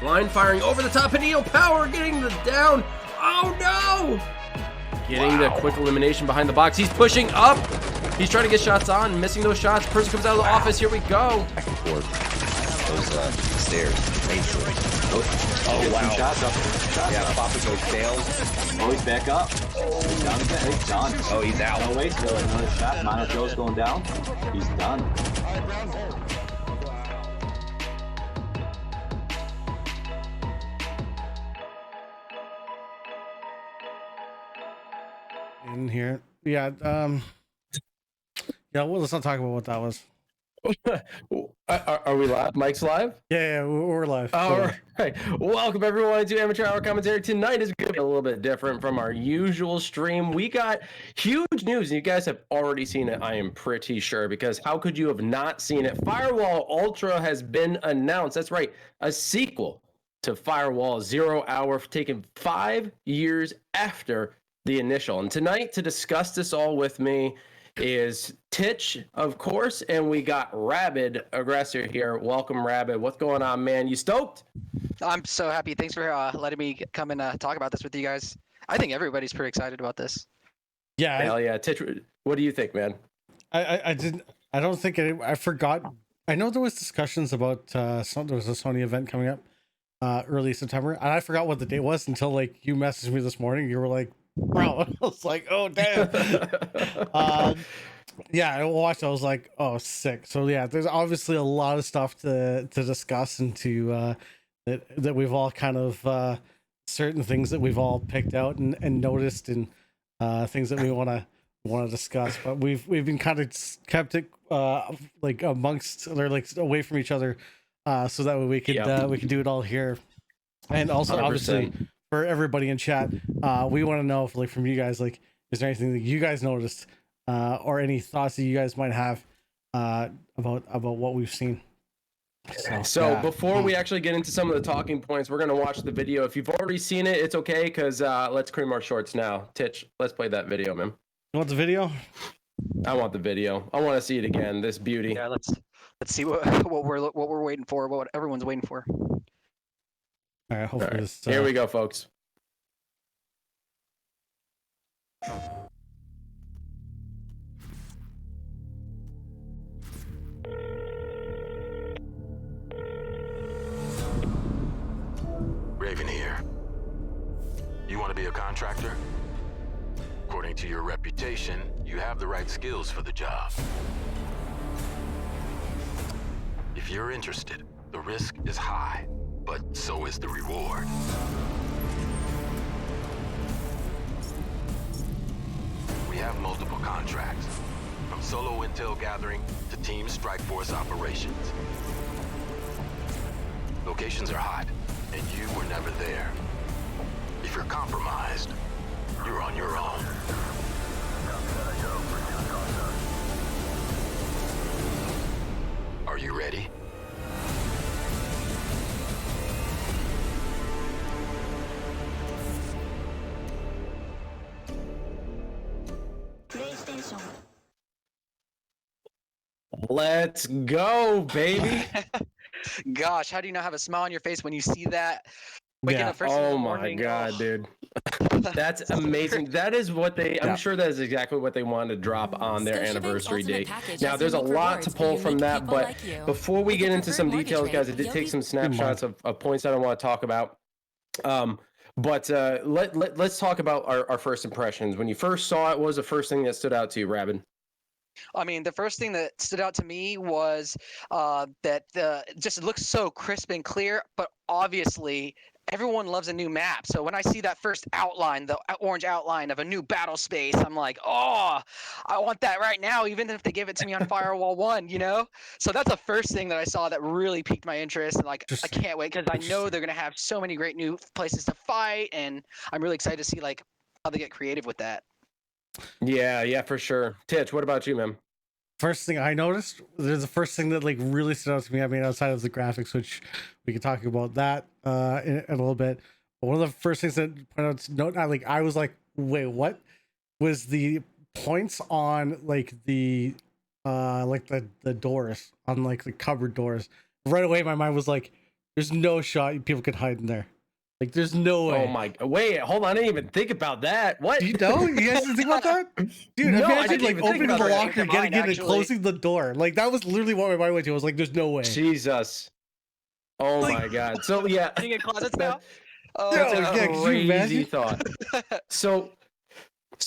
Blind firing over the top, and Neo Power getting the down. Oh no! Getting the quick elimination behind the box. He's pushing up. He's trying to get shots on, missing those shots. Person comes out of the office. Here we go. Those stairs. Oh, wow. Shots up. Shots up. Papa goes fails. Oh, he's back up. He's down again. He's done. Oh, he's out. Oh, wait. Still another shot. Mono Joe's going down. He's done. In here. Yeah, well, let's not talk about what that was. Are we live? Mike's live? Yeah, we're live. All right. Welcome, everyone, to Amateur Hour Commentary. Tonight is going to be a little bit different from our usual stream. We got huge news, and you guys have already seen it, I am pretty sure, because how could you have not seen it? Firewall Ultra has been announced. That's right, a sequel to Firewall 0 Hour, taken 5 years after the initial. And tonight, to discuss this all with me, is Titch, of course, and we got Rabid, Aggressor, here. Welcome, Rabid. What's going on, man? You stoked? I'm so happy. Thanks for letting me come and talk about this with you guys. I think everybody's pretty excited about this. Yeah. Hell yeah. Titch, what do you think, man? I don't think I forgot. I know there was discussions about there was a Sony event coming up early September, and I forgot what the date was until like you messaged me this morning. You were like, bro, I was like, oh damn. Yeah, I watched. I was like, oh, sick. So yeah, there's obviously a lot of stuff to discuss and to that we've all kind of certain things that we've all picked out and noticed and things that we want to discuss. But we've been kind of kept it like amongst or like away from each other, so that way we could do it all here. And also 100%. Obviously, for everybody in chat, we want to know if, like, from you guys, like, is there anything that you guys noticed or any thoughts that you guys might have about what we've seen? So before we actually get into some of the talking points, we're going to watch the video. If you've already seen it, it's okay, because let's cream our shorts now. Titch, let's play that video, man. You want the video? I want the video. I want to see it again, this beauty. Yeah, let's see what we're waiting for, what everyone's waiting for. All right, hopefully this, here we go, folks. Raven here. You want to be a contractor? According to your reputation, you have the right skills for the job. If you're interested, the risk is high, but so is the reward. We have multiple contracts, from solo intel gathering to team strike force operations. Locations are hot, and you were never there. If you're compromised, you're on your own. Are you ready? Let's go, baby. Gosh, how do you not have a smile on your face when you see that? Yeah. Up first thing in Oh the my morning? god, dude. That's amazing. That is what I'm sure that is exactly what they wanted to drop on their anniversary date. Now, there's a lot to pull from that, but before we get into some details, guys, I did take some snapshots of points that I want to talk about. But let's talk about our first impressions. When you first saw it, what was the first thing that stood out to you, Rabin? I mean, the first thing that stood out to me was that it looks so crisp and clear, but obviously everyone loves a new map. So when I see that first outline, the orange outline of a new battle space, I'm like, oh, I want that right now, even if they give it to me on Firewall 1, you know? So that's the first thing that I saw that really piqued my interest. And like, I can't wait, because I know they're going to have so many great new places to fight. And I'm really excited to see like how they get creative with that. Yeah, for sure. Titch, what about you, man? First thing I noticed, there's the first thing that like really stood out to me. I mean, outside of the graphics, which we can talk about that in a little bit. But one of the first things that pointed out to note, I was like, wait, what? Was the points on like the doors on like the cupboard doors? Right away, my mind was like, There's no shot people could hide in there. Like, there's no way. Oh my! Wait, hold on. I didn't even think about that. What? You don't? You guys didn't think about that? Dude, No, I imagine didn't like even think opening about the that. locker, getting in, and closing the door. Like, that was literally what my mind went to. I was like, "There's no way." Jesus! Oh my God! So yeah, Sitting in closets now. that's Yo, a yeah, could you crazy imagine? thought. So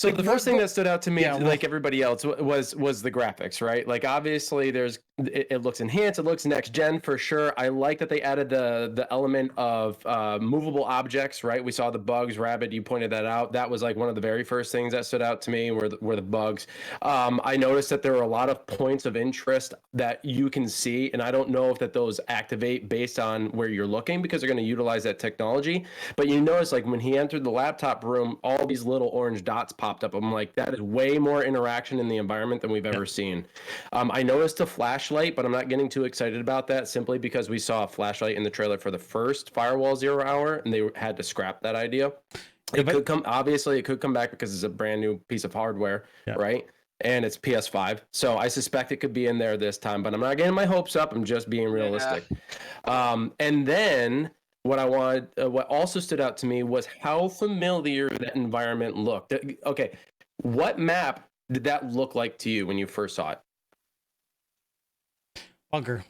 Like, the first thing that stood out to me, yeah, well- like everybody else, was the graphics, right? Like obviously, it looks enhanced, it looks next gen for sure. I like that they added the element of movable objects, right? We saw the bugs. Rabid, you pointed that out. That was like one of the very first things that stood out to me were the bugs. I noticed that there were a lot of points of interest that you can see, and I don't know if those activate based on where you're looking because they're going to utilize that technology. But you notice, like when he entered the laptop room, all these little orange dots popped up. I'm like, that is way more interaction in the environment than we've ever seen. I noticed a flashlight, but I'm not getting too excited about that simply because we saw a flashlight in the trailer for the first Firewall 0 Hour, and they had to scrap that idea. It could come back because it's a brand new piece of hardware, right? And it's PS5, so I suspect it could be in there this time. But I'm not getting my hopes up. I'm just being realistic. And then what also stood out to me was how familiar that environment looked. Okay, what map did that look like to you when you first saw it? Bunker.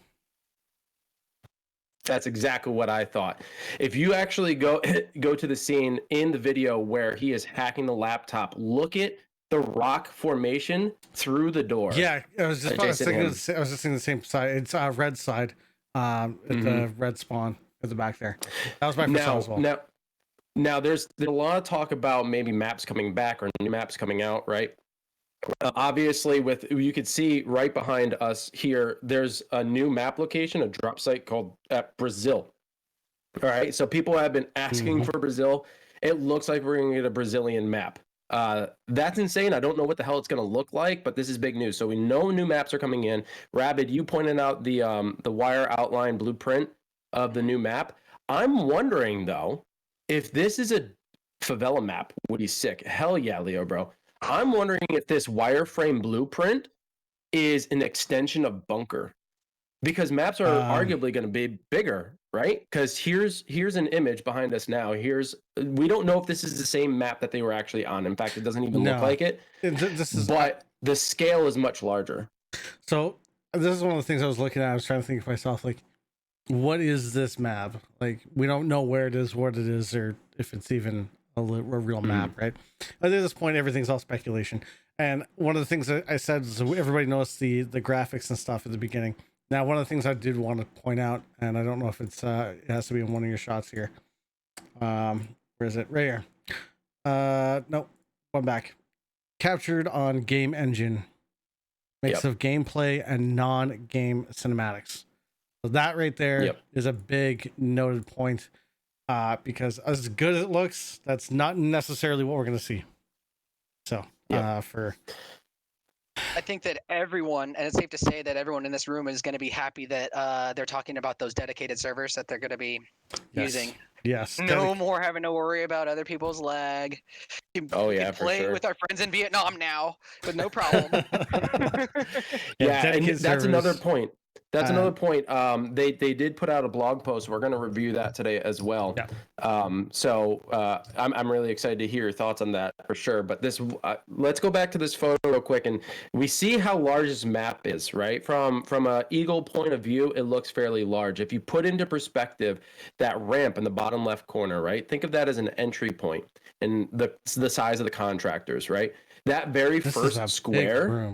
That's exactly what I thought. If you actually go to the scene in the video where he is hacking the laptop, look at the rock formation through the door. Yeah, I was just thinking the same side. It's red side, at the red spawn at the back there. That was my first thought as well. Now there's a lot of talk about maybe maps coming back or new maps coming out, right? Obviously, you could see right behind us here, there's a new map location, a drop site called Brazil. All right, so people have been asking for Brazil. It looks like we're going to get a Brazilian map. That's insane. I don't know what the hell it's going to look like, but this is big news. So we know new maps are coming in. Rabid, you pointed out the wire outline blueprint of the new map. I'm wondering though, if this is a favela map, would be sick. Hell yeah, Leo, bro. I'm wondering if this wireframe blueprint is an extension of Bunker, because maps are arguably going to be bigger, right? Because here's an image behind us now. We don't know if this is the same map that they were actually on. In fact, it doesn't even look like it. But the scale is much larger. So this is one of the things I was looking at. I was trying to think to myself, like, what is this map? Like, we don't know where it is, what it is, or if it's even a real map, right? At this point, everything's all speculation. And one of the things that I said is everybody knows the graphics and stuff at the beginning. Now, one of the things I did want to point out, and I don't know if it has to be in one of your shots here. Where is it? Right here. Nope. One back. Captured on Game Engine. Mix of gameplay and non-game cinematics. So that right there is a big noted point. Because as good as it looks, that's not necessarily what we're going to see. So, I think that everyone, and it's safe to say that everyone in this room is going to be happy that they're talking about those dedicated servers that they're going to be using. Yes. No more having to worry about other people's lag. You can play with our friends in Vietnam now with no problem. And that's another point. That's another point. They did put out a blog post. We're going to review that today as well. So I'm really excited to hear your thoughts on that for sure. But let's go back to this photo real quick, and we see how large this map is, right? From a eagle point of view, it looks fairly large. If you put into perspective that ramp in the bottom left corner, right? Think of that as an entry point, and the size of the contractors, right? That very first square.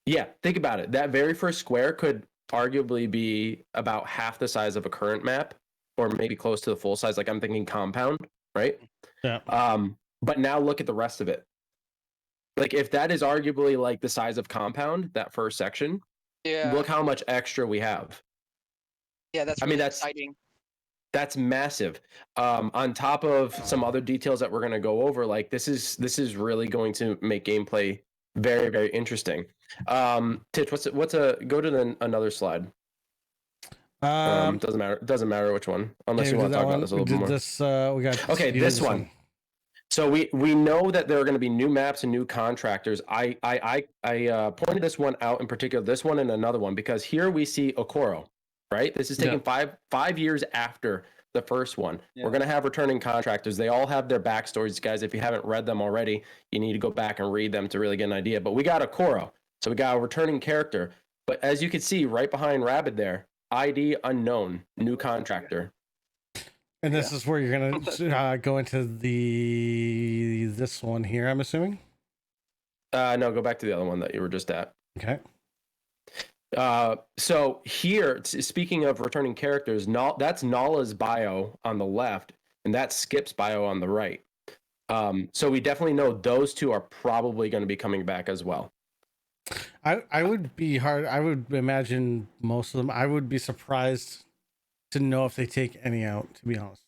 Yeah, think about it. That very first square could arguably be about half the size of a current map, or maybe close to the full size. Like I'm thinking compound, right? Yeah. But now look at the rest of it. Like if that is arguably like the size of compound, that first section, look how much extra we have. Yeah, that's really exciting. That's massive. On top of some other details that we're going to go over, like this is really going to make gameplay very, very interesting. Titch, go to another slide. Doesn't matter which one, unless you want to talk about this a little bit more. This one. So we know that there are going to be new maps and new contractors. I pointed this one out in particular, this one and another one, because here we see Okoro, right? This is taking five years after the first one. We're going to have returning contractors. They all have their backstories, guys. If you haven't read them already, you need to go back and read them to really get an idea. But we got a Koro, so we got a returning character. But as you can see right behind Rabid there, ID unknown, new contractor. And this is where you're gonna go into this one here, I'm assuming. No, go back to the other one that you were just at. Okay. So here, speaking of returning characters, that's Nala's bio on the left, and that's Skip's bio on the right. So we definitely know those two are probably going to be coming back as well. I would imagine most of them. I would be surprised to know if they take any out, to be honest.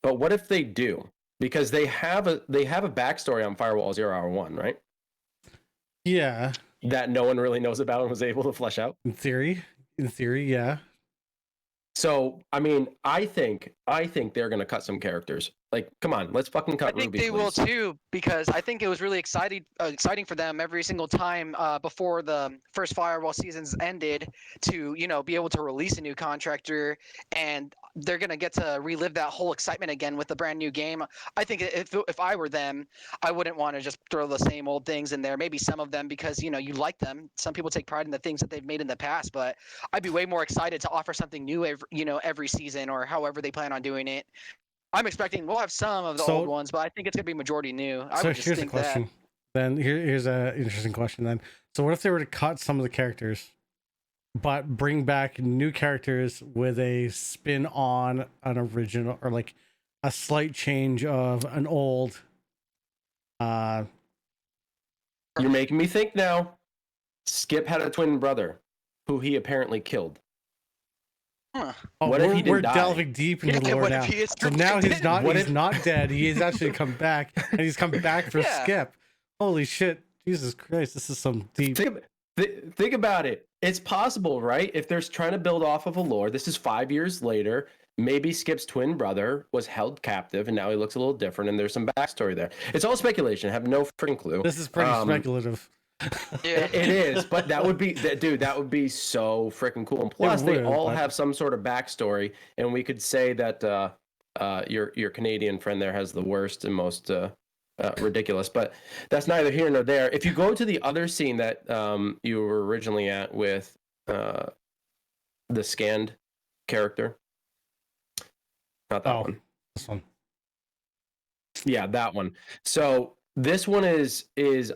But what if they do? Because they have a backstory on Firewall 0 right? Yeah. That no one really knows about and was able to flesh out. In theory, yeah. So I mean, I think they're gonna cut some characters. Like, come on, let's fucking cut. I think Ruby, they will please. too, because I think it was really exciting for them every single time before the first Firewall seasons ended to, be able to release a new contractor, and they're gonna get to relive that whole excitement again with a brand new game. I think if I were them, I wouldn't want to just throw the same old things in there. Maybe some of them because you like them. Some people take pride in the things that they've made in the past, but I'd be way more excited to offer something new every season or however they plan on doing it. I'm expecting we'll have some of the old ones, but I think it's gonna be majority new. So here's a question. Then here's an interesting question. Then, so what if they were to cut some of the characters, but bring back new characters with a spin on an original or like a slight change of an old? You're making me think now. Skip had a twin brother, who he apparently killed. Huh. Oh, what if he didn't we're die? delving deep into the lore now. So now he's not dead. He has actually come back, and he's come back for Skip. Holy shit! Jesus Christ, this is some deep. Think about it. It's possible, right? If they're trying to build off of a lore, this is 5 years later. Maybe Skip's twin brother was held captive, and now he looks a little different, and there's some backstory there. It's all speculation. I have no freaking clue. This is pretty speculative. Yeah. It is, but that would be so freaking cool. And plus, they all have some sort of backstory, and we could say that your Canadian friend there has the worst and most ridiculous. But that's neither here nor there. If you go to the other scene that you were originally at with the scanned character, not that one. This one. Yeah, that one. So this one is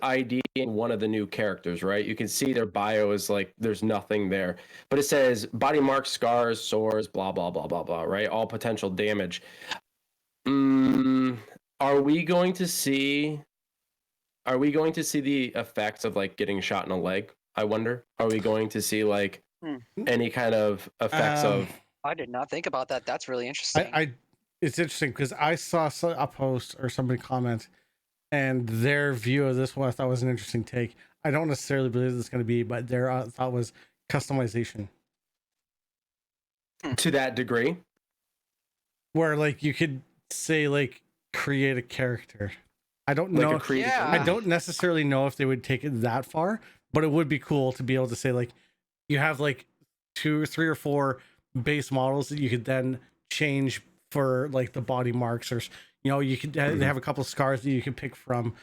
ID one of the new characters, right? You can see their bio is like there's nothing there, but it says body marks, scars, sores, blah blah blah blah blah, right? All potential damage. Are we going to see the effects of like getting shot in a leg? I wonder. Are we going to see like any kind of effects of? I did not think about that. That's really interesting. It's interesting because I saw a post or somebody comment, and their view of this one I thought was an interesting take. I don't necessarily believe it's going to be, but their thought was customization. To that degree? Where like you could say like create a character. I don't know. I don't necessarily know if they would take it that far, but it would be cool to be able to say like you have like 2, 3, or 4 base models that you could then change for like the body marks, or you could they have a couple of scars that you can pick from,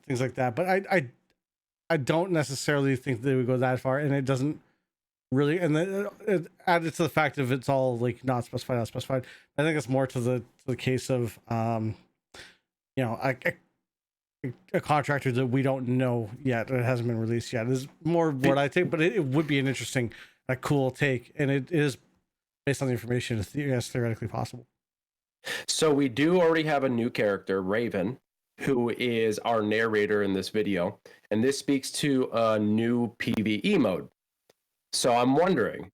things like that. But I don't necessarily think they would go that far, and it doesn't really. And then it added to the fact of it's all like not specified. I think it's more to the case of a contractor that we don't know yet. It hasn't been released yet. Is more what I think, but it would be an interesting, a cool take, and it is based on the information. It's theoretically possible. So we do already have a new character, Raven, who is our narrator in this video, and this speaks to a new PvE mode. So I'm wondering,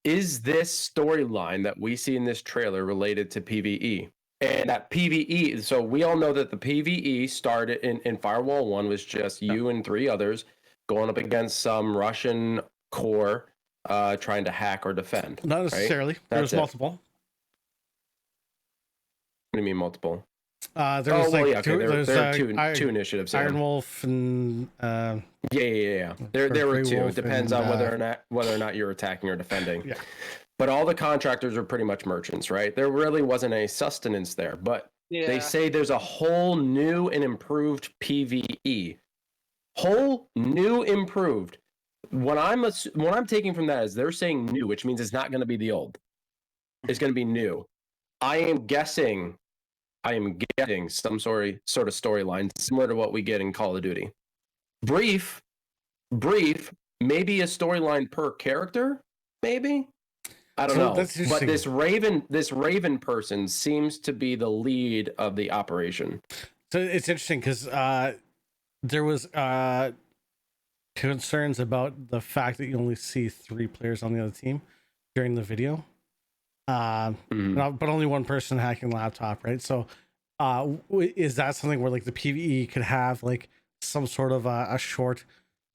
is this storyline that we see in this trailer related to PvE? And that PvE, so we all know that the PvE started in Firewall 1 was just you and 3 others going up against some Russian core trying to hack or defend. Not necessarily. Right? There's multiple. What do you mean multiple? There was there are two initiatives. Iron Wolf and Yeah. There were Grey two. Wolf It depends and, on whether or not you're attacking or defending. Yeah. But all the contractors are pretty much merchants, right? There really wasn't any sustenance there. But they say there's a whole new and improved PvE. Whole new improved. What I'm taking from that is they're saying new, which means it's not going to be the old. It's going to be new. I am guessing some sort of storyline similar to what we get in Call of Duty. Brief, maybe a storyline per character, maybe. I don't know. But this Raven person seems to be the lead of the operation. So it's interesting because there was concerns about the fact that you only see 3 players on the other team during the video. But only one person hacking laptop, right? So is that something where like the PvE could have like some sort of a short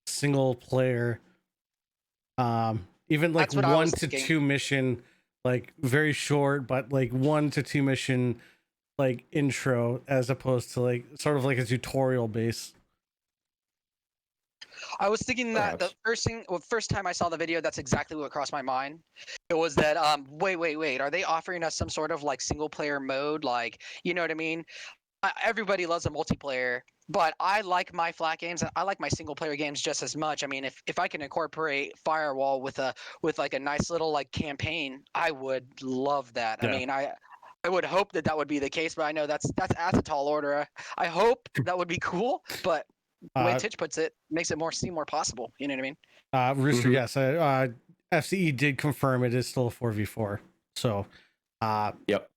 single player, even like 1 to 2 mission, like very short, but like 1 to 2 mission like intro, as opposed to like sort of like a tutorial base? I was thinking that the first time I saw the video, that's exactly what crossed my mind. It was that wait, are they offering us some sort of like single player mode? Like, you know what I mean? Everybody loves a multiplayer, but I like my flat games and I like my single player games just as much. I mean, if I can incorporate Firewall with like a nice little like campaign, I would love that. Yeah. I mean, I would hope that would be the case, but I know that's a tall order. I hope that would be cool, but the way Titch puts it makes it seem more possible. You know what I mean? Rooster, yes. FCE did confirm it is still a 4v4. So, yep.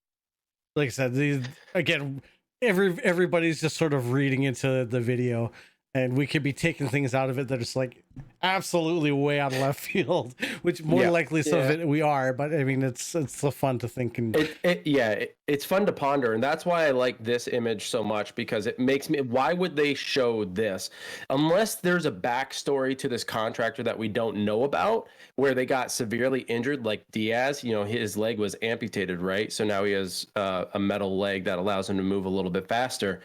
Like I said, again, everybody's just sort of reading into the video, and we could be taking things out of it that is like absolutely way out of left field, which more likely some of it we are. But I mean, it's so fun to think, and it's fun to ponder, and that's why I like this image so much, because it makes me. Why would they show this unless there's a backstory to this contractor that we don't know about, where they got severely injured, like Diaz? You know, his leg was amputated, right? So now he has a metal leg that allows him to move a little bit faster.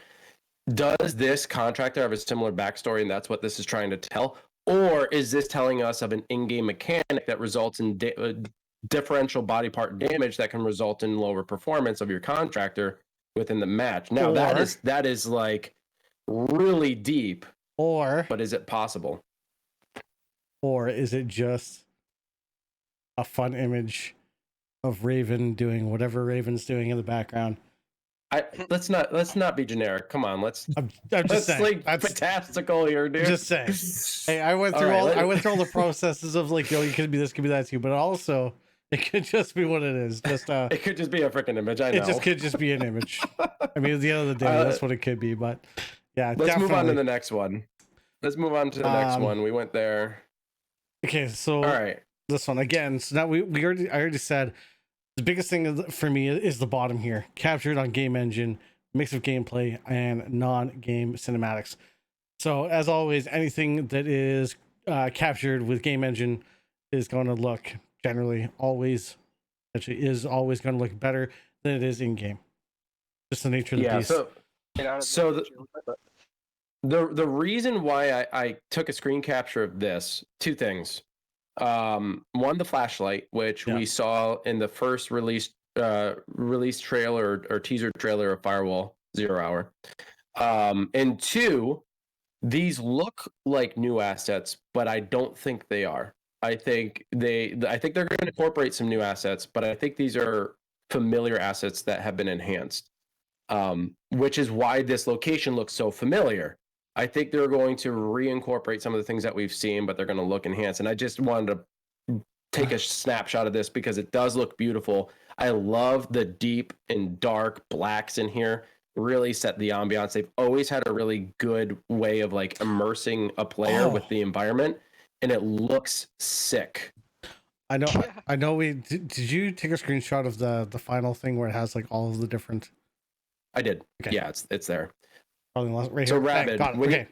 Does this contractor have a similar backstory, and that's what this is trying to tell? Or is this telling us of an in-game mechanic that results in differential body part damage that can result in lower performance of your contractor within the match? Now, that is like really deep. But is it possible? Or is it just a fun image of Raven doing whatever Raven's doing in the background? Let's not be generic. Come on, I'm just saying. Like, that's fantastical here, dude. Just saying. Hey, I went through all the processes of like, it could be this, could be that too, but also it could just be what it is. Just it could just be a freaking image. I know. It just could just be an image. I mean, at the end of the day, that's what it could be. But yeah, let's move on to the next one. Next one. We went there. Okay, so all right, this one again. So now I already said. The biggest thing for me is the bottom here. Captured on game engine, mix of gameplay and non-game cinematics. So as always, anything that is captured with game engine is going to look always going to look better than it is in game. Just the nature of the beast. So the reason why I took a screen capture of this, 2 things. One, the flashlight, which we saw in the first release trailer or teaser trailer of Firewall 0 Hour. And 2, these look like new assets, but I don't think they are. I think they're going to incorporate some new assets, but I think these are familiar assets that have been enhanced, which is why this location looks so familiar. I think they're going to reincorporate some of the things that we've seen, but they're going to look enhanced. And I just wanted to take a snapshot of this because it does look beautiful. I love the deep and dark blacks in here. Really set the ambiance. They've always had a really good way of like immersing a player with the environment, and it looks sick. I know. Did you take a screenshot of the final thing where it has like all of the different? I did. Okay. Yeah, it's there. Right so here. Rabid. Okay.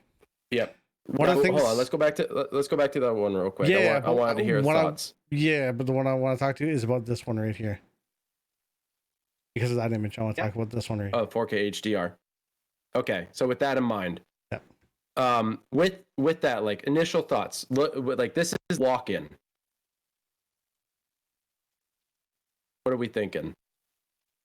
Yep. One of the things. Hold on. Let's go back to that one real quick. Yeah, I wanted to hear thoughts. But the one I want to talk to is about this one right here. because of that image. I want to Yeah. talk about this one right. 4K HDR. Okay, so with that in mind, Yeah. with that, like initial thoughts, look, like this is walk-in. What are we thinking?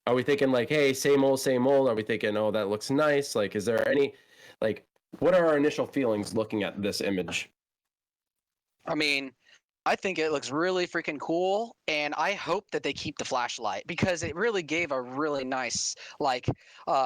Are we thinking like, hey, same old, same old? Are we thinking, oh, that looks nice? Like, is there any, like, what are our initial feelings looking at this image? I mean, I think it looks really freaking cool, and I hope that they keep the flashlight because it really gave a really nice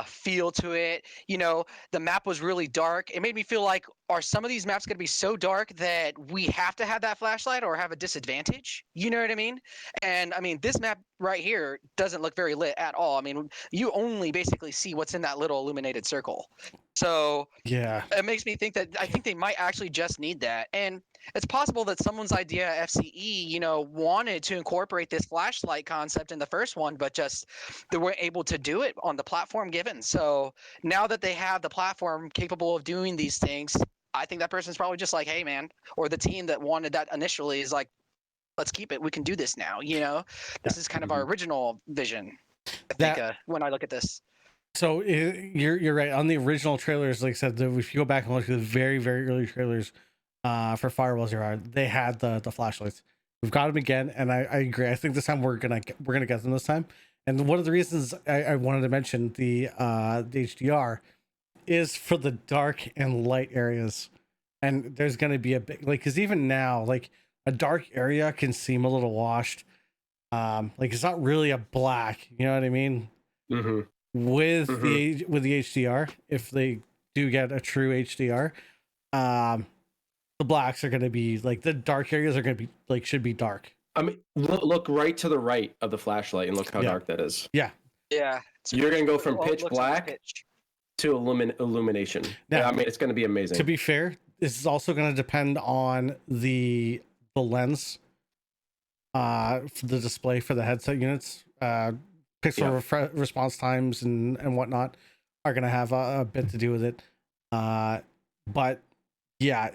feel to it. You know, the map was really dark. It made me feel like, are some of these maps going to be so dark that we have to have that flashlight or have a disadvantage? You know what I mean? And I mean, this map right here doesn't look very lit at all. I mean, you only basically see what's in that little illuminated circle. So Yeah. it makes me think that I think they might actually just need that. And it's possible that someone's idea at FCE, you know, wanted to incorporate this flashlight concept in the first one, but just they weren't able to do it on the platform given. So now that they have the platform capable of doing these things, I think that person's probably just like, hey, man, or the team that wanted that initially is like, let's keep it. We can do this now. You know, this is kind of our original vision. I think when I look at this. So you're right on the original trailers. Like I said, if you go back and look at the very early trailers for Firewall Zero, they had the flashlights. We've got them again, and I agree. I think this time we're gonna get them this time. And one of the reasons I wanted to mention the HDR is for the dark and light areas, and there's gonna be a big because even now a dark area can seem a little washed. It's not really a black. You know what I mean? Mm-hmm. With the HDR, if they do get a true HDR, the blacks are going to be the dark areas are going to be should be dark. I mean, look right to the right of the flashlight and look how dark that is. Yeah. You're going to go from pitch black to illumination. Now, I mean, it's going to be amazing. To be fair, this is also going to depend on the lens for the display for the headset units. Pixel response times and whatnot are going to have a bit to do with it. But yeah,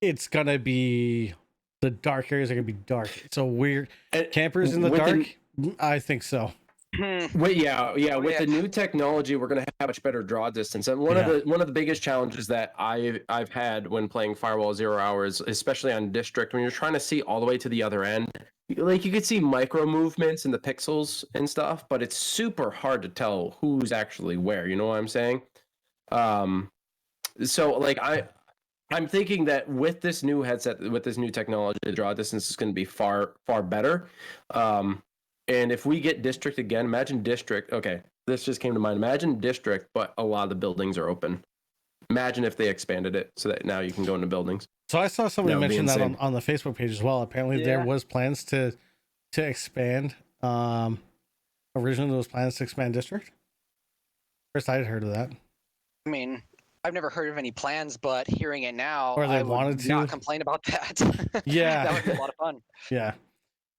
it's going to be, the dark areas are going to be dark. So we're campers in the dark. I think so. With the new technology, we're going to have much better draw distance. And one of the biggest challenges that I've had when playing Firewall 0 hours, especially on District, when you're trying to see all the way to the other end, you could see micro movements in the pixels and stuff, but it's super hard to tell who's actually where. You know what I'm saying? So I'm thinking that with this new headset, with this new technology, the draw distance is going to be far better. And if we get District again, imagine District. Okay, this just came to mind. Imagine District, but a lot of the buildings are open. Imagine if they expanded it so that now you can go into buildings. So I saw somebody mention that on the Facebook page as well. Apparently there was plans to expand. Originally there was plans to expand District. First I'd heard of that. I mean, I've never heard of any plans, but hearing it now, or they wanted to not complain about that. Yeah. That would be a lot of fun. Yeah.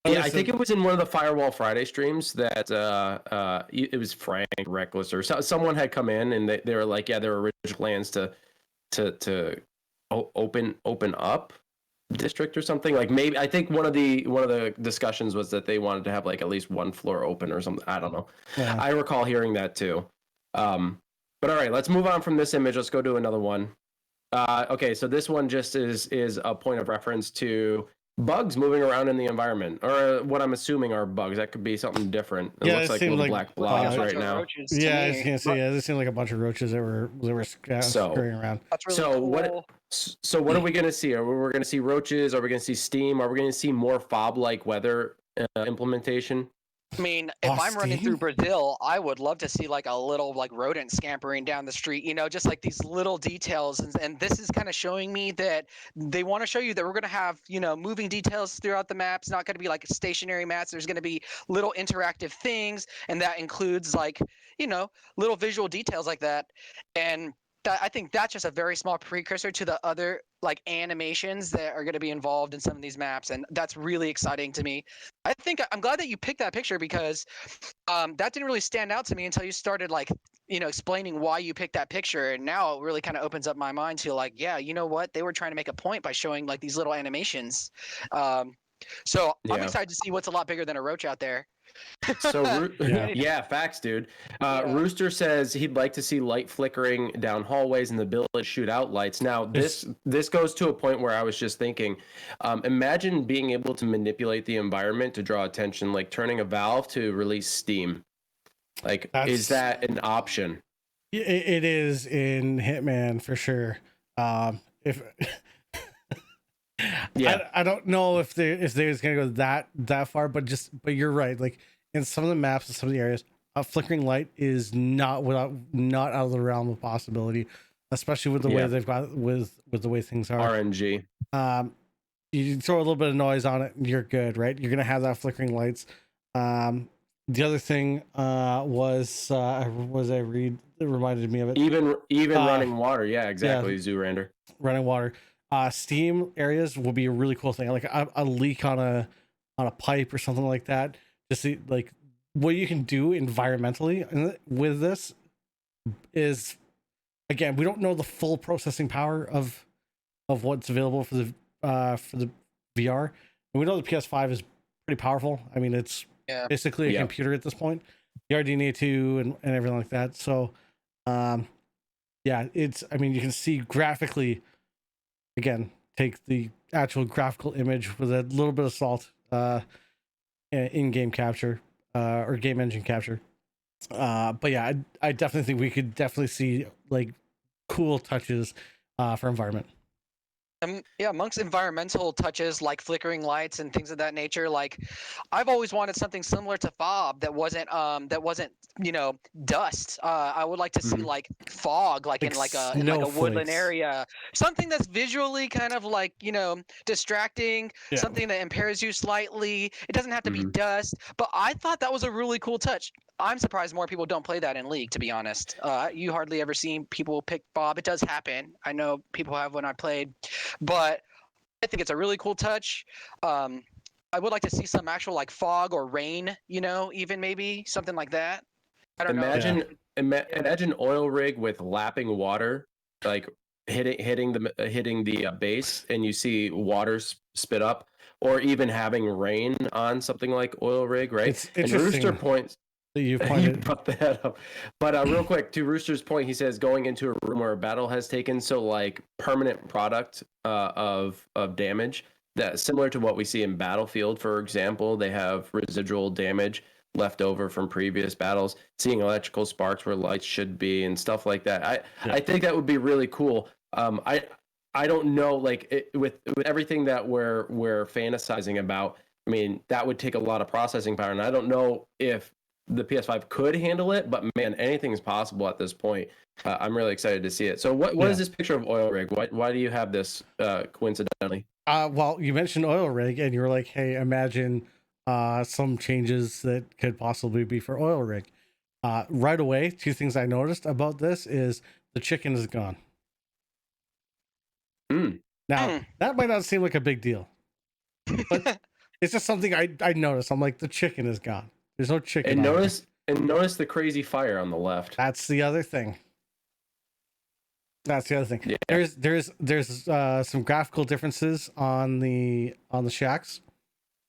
Yeah, I think it was in one of the Firewall Friday streams that it was Frank, Reckless, or someone had come in and they were like, yeah, there were original plans to open up District or something. Like maybe I think one of the discussions was that they wanted to have at least one floor open or something. I don't know. Yeah. I recall hearing that too. But all right, let's move on from this image. Let's go to another one. Okay, so this one just is a point of reference to bugs moving around in the environment, or what I'm assuming are bugs. That could be something different. It looks like little black blobs right now. Yeah, I was gonna say, this seemed like a bunch of roaches that were scurrying around. That's really cool. What are we gonna see? Are we gonna see roaches? Are we gonna see steam? Are we gonna see more fob-like weather implementation? I mean, if I'm running through Brazil, I would love to see a little rodent scampering down the street, just these little details. And this is kind of showing me that they want to show you that we're going to have, moving details throughout the map. It's not going to be stationary maps. There's going to be little interactive things. And that includes little visual details like that. And I think that's just a very small precursor to the other animations that are going to be involved in some of these maps, and that's really exciting to me. I'm glad that you picked that picture because that didn't really stand out to me until you started explaining why you picked that picture, and now it really kind of opens up my mind to yeah, you know what, they were trying to make a point by showing these little animations. So I'm excited to see what's a lot bigger than a roach out there. So, Yeah. yeah, facts, dude. Yeah. Rooster says he'd like to see light flickering down hallways and the ability to shoot out lights. Now, this goes to a point where I was just thinking, imagine being able to manipulate the environment to draw attention, like turning a valve to release steam. Like, is that an option? It is in Hitman for sure. If Yeah, I don't know if they're gonna go that far, but you're right. Like in some of the maps and some of the areas, a flickering light is not out of the realm of possibility, especially with the way they've got with the way things are. RNG. You throw a little bit of noise on it, and you're good, right? You're gonna have that flickering lights. The other thing was I read it reminded me of it. Even running water. Yeah, exactly. Yeah. Zoolander. Running water. Steam areas will be a really cool thing, like a leak on a pipe or something like that. Just see, like, what you can do environmentally with this is, again, we don't know the full processing power of what's available for the VR, and we know the PS5 is pretty powerful. I mean, it's basically a computer at this point, the RDNA2 and everything like that. So it's, I mean, you can see graphically, again, take the actual graphical image with a little bit of salt in-game capture or game engine capture. But yeah, I definitely think we could definitely see like cool touches for environment. Amongst environmental touches like flickering lights and things of that nature, like I've always wanted something similar to fob that wasn't dust. I would like to see like fog, like in a woodland area, something that's visually kind of like distracting, something that impairs you slightly. It doesn't have to be dust, but I thought that was a really cool touch. I'm surprised more people don't play that in League, to be honest. You hardly ever see people pick fob. It does happen. I know people have when I played. But I think it's a really cool touch. I would like to see some actual like fog or rain, even maybe something like that. I don't know. Imagine oil rig with lapping water, like hitting the base, and you see water spit up, or even having rain on something like oil rig, right? It's and Rooster points. You brought that up, but real quick, to Rooster's point, he says going into a room where a battle has taken like permanent product of damage that similar to what we see in Battlefield, for example. They have residual damage left over from previous battles, seeing electrical sparks where lights should be and stuff like that. I think that would be really cool. I don't know, like with everything that we're fantasizing about. I mean, that would take a lot of processing power, and I don't know if the PS5 could handle it, but man, anything is possible at this point. I'm really excited to see it. So what is this picture of oil rig? Why do you have this coincidentally? Well, you mentioned oil rig and you were like, hey, imagine some changes that could possibly be for oil rig. Right away, two things I noticed about this is the chicken is gone. Now, that might not seem like a big deal, but it's just something I noticed. I'm like, the chicken is gone. There's no chicken. And notice the crazy fire on the left. That's the other thing. Yeah. There's some graphical differences on the shacks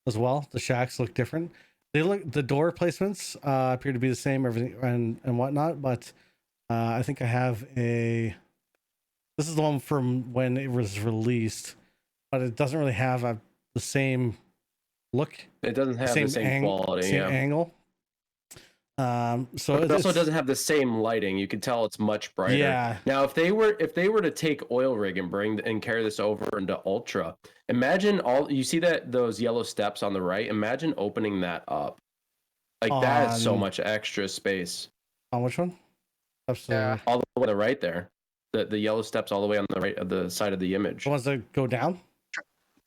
as well. The shacks look different. The door placements appear to be the same, everything and whatnot. But I think I have this is the one from when it was released, but it doesn't really have the same look. It doesn't have the same quality, same angle. So it also doesn't have the same lighting. You can tell it's much brighter. Yeah. Now, if they were to take oil rig and carry this over into Ultra, imagine you see those yellow steps on the right. Imagine opening that up. Like that is so much extra space. On which one? All the way to the right there. The yellow steps all the way on the right of the side of the image. The ones that go down?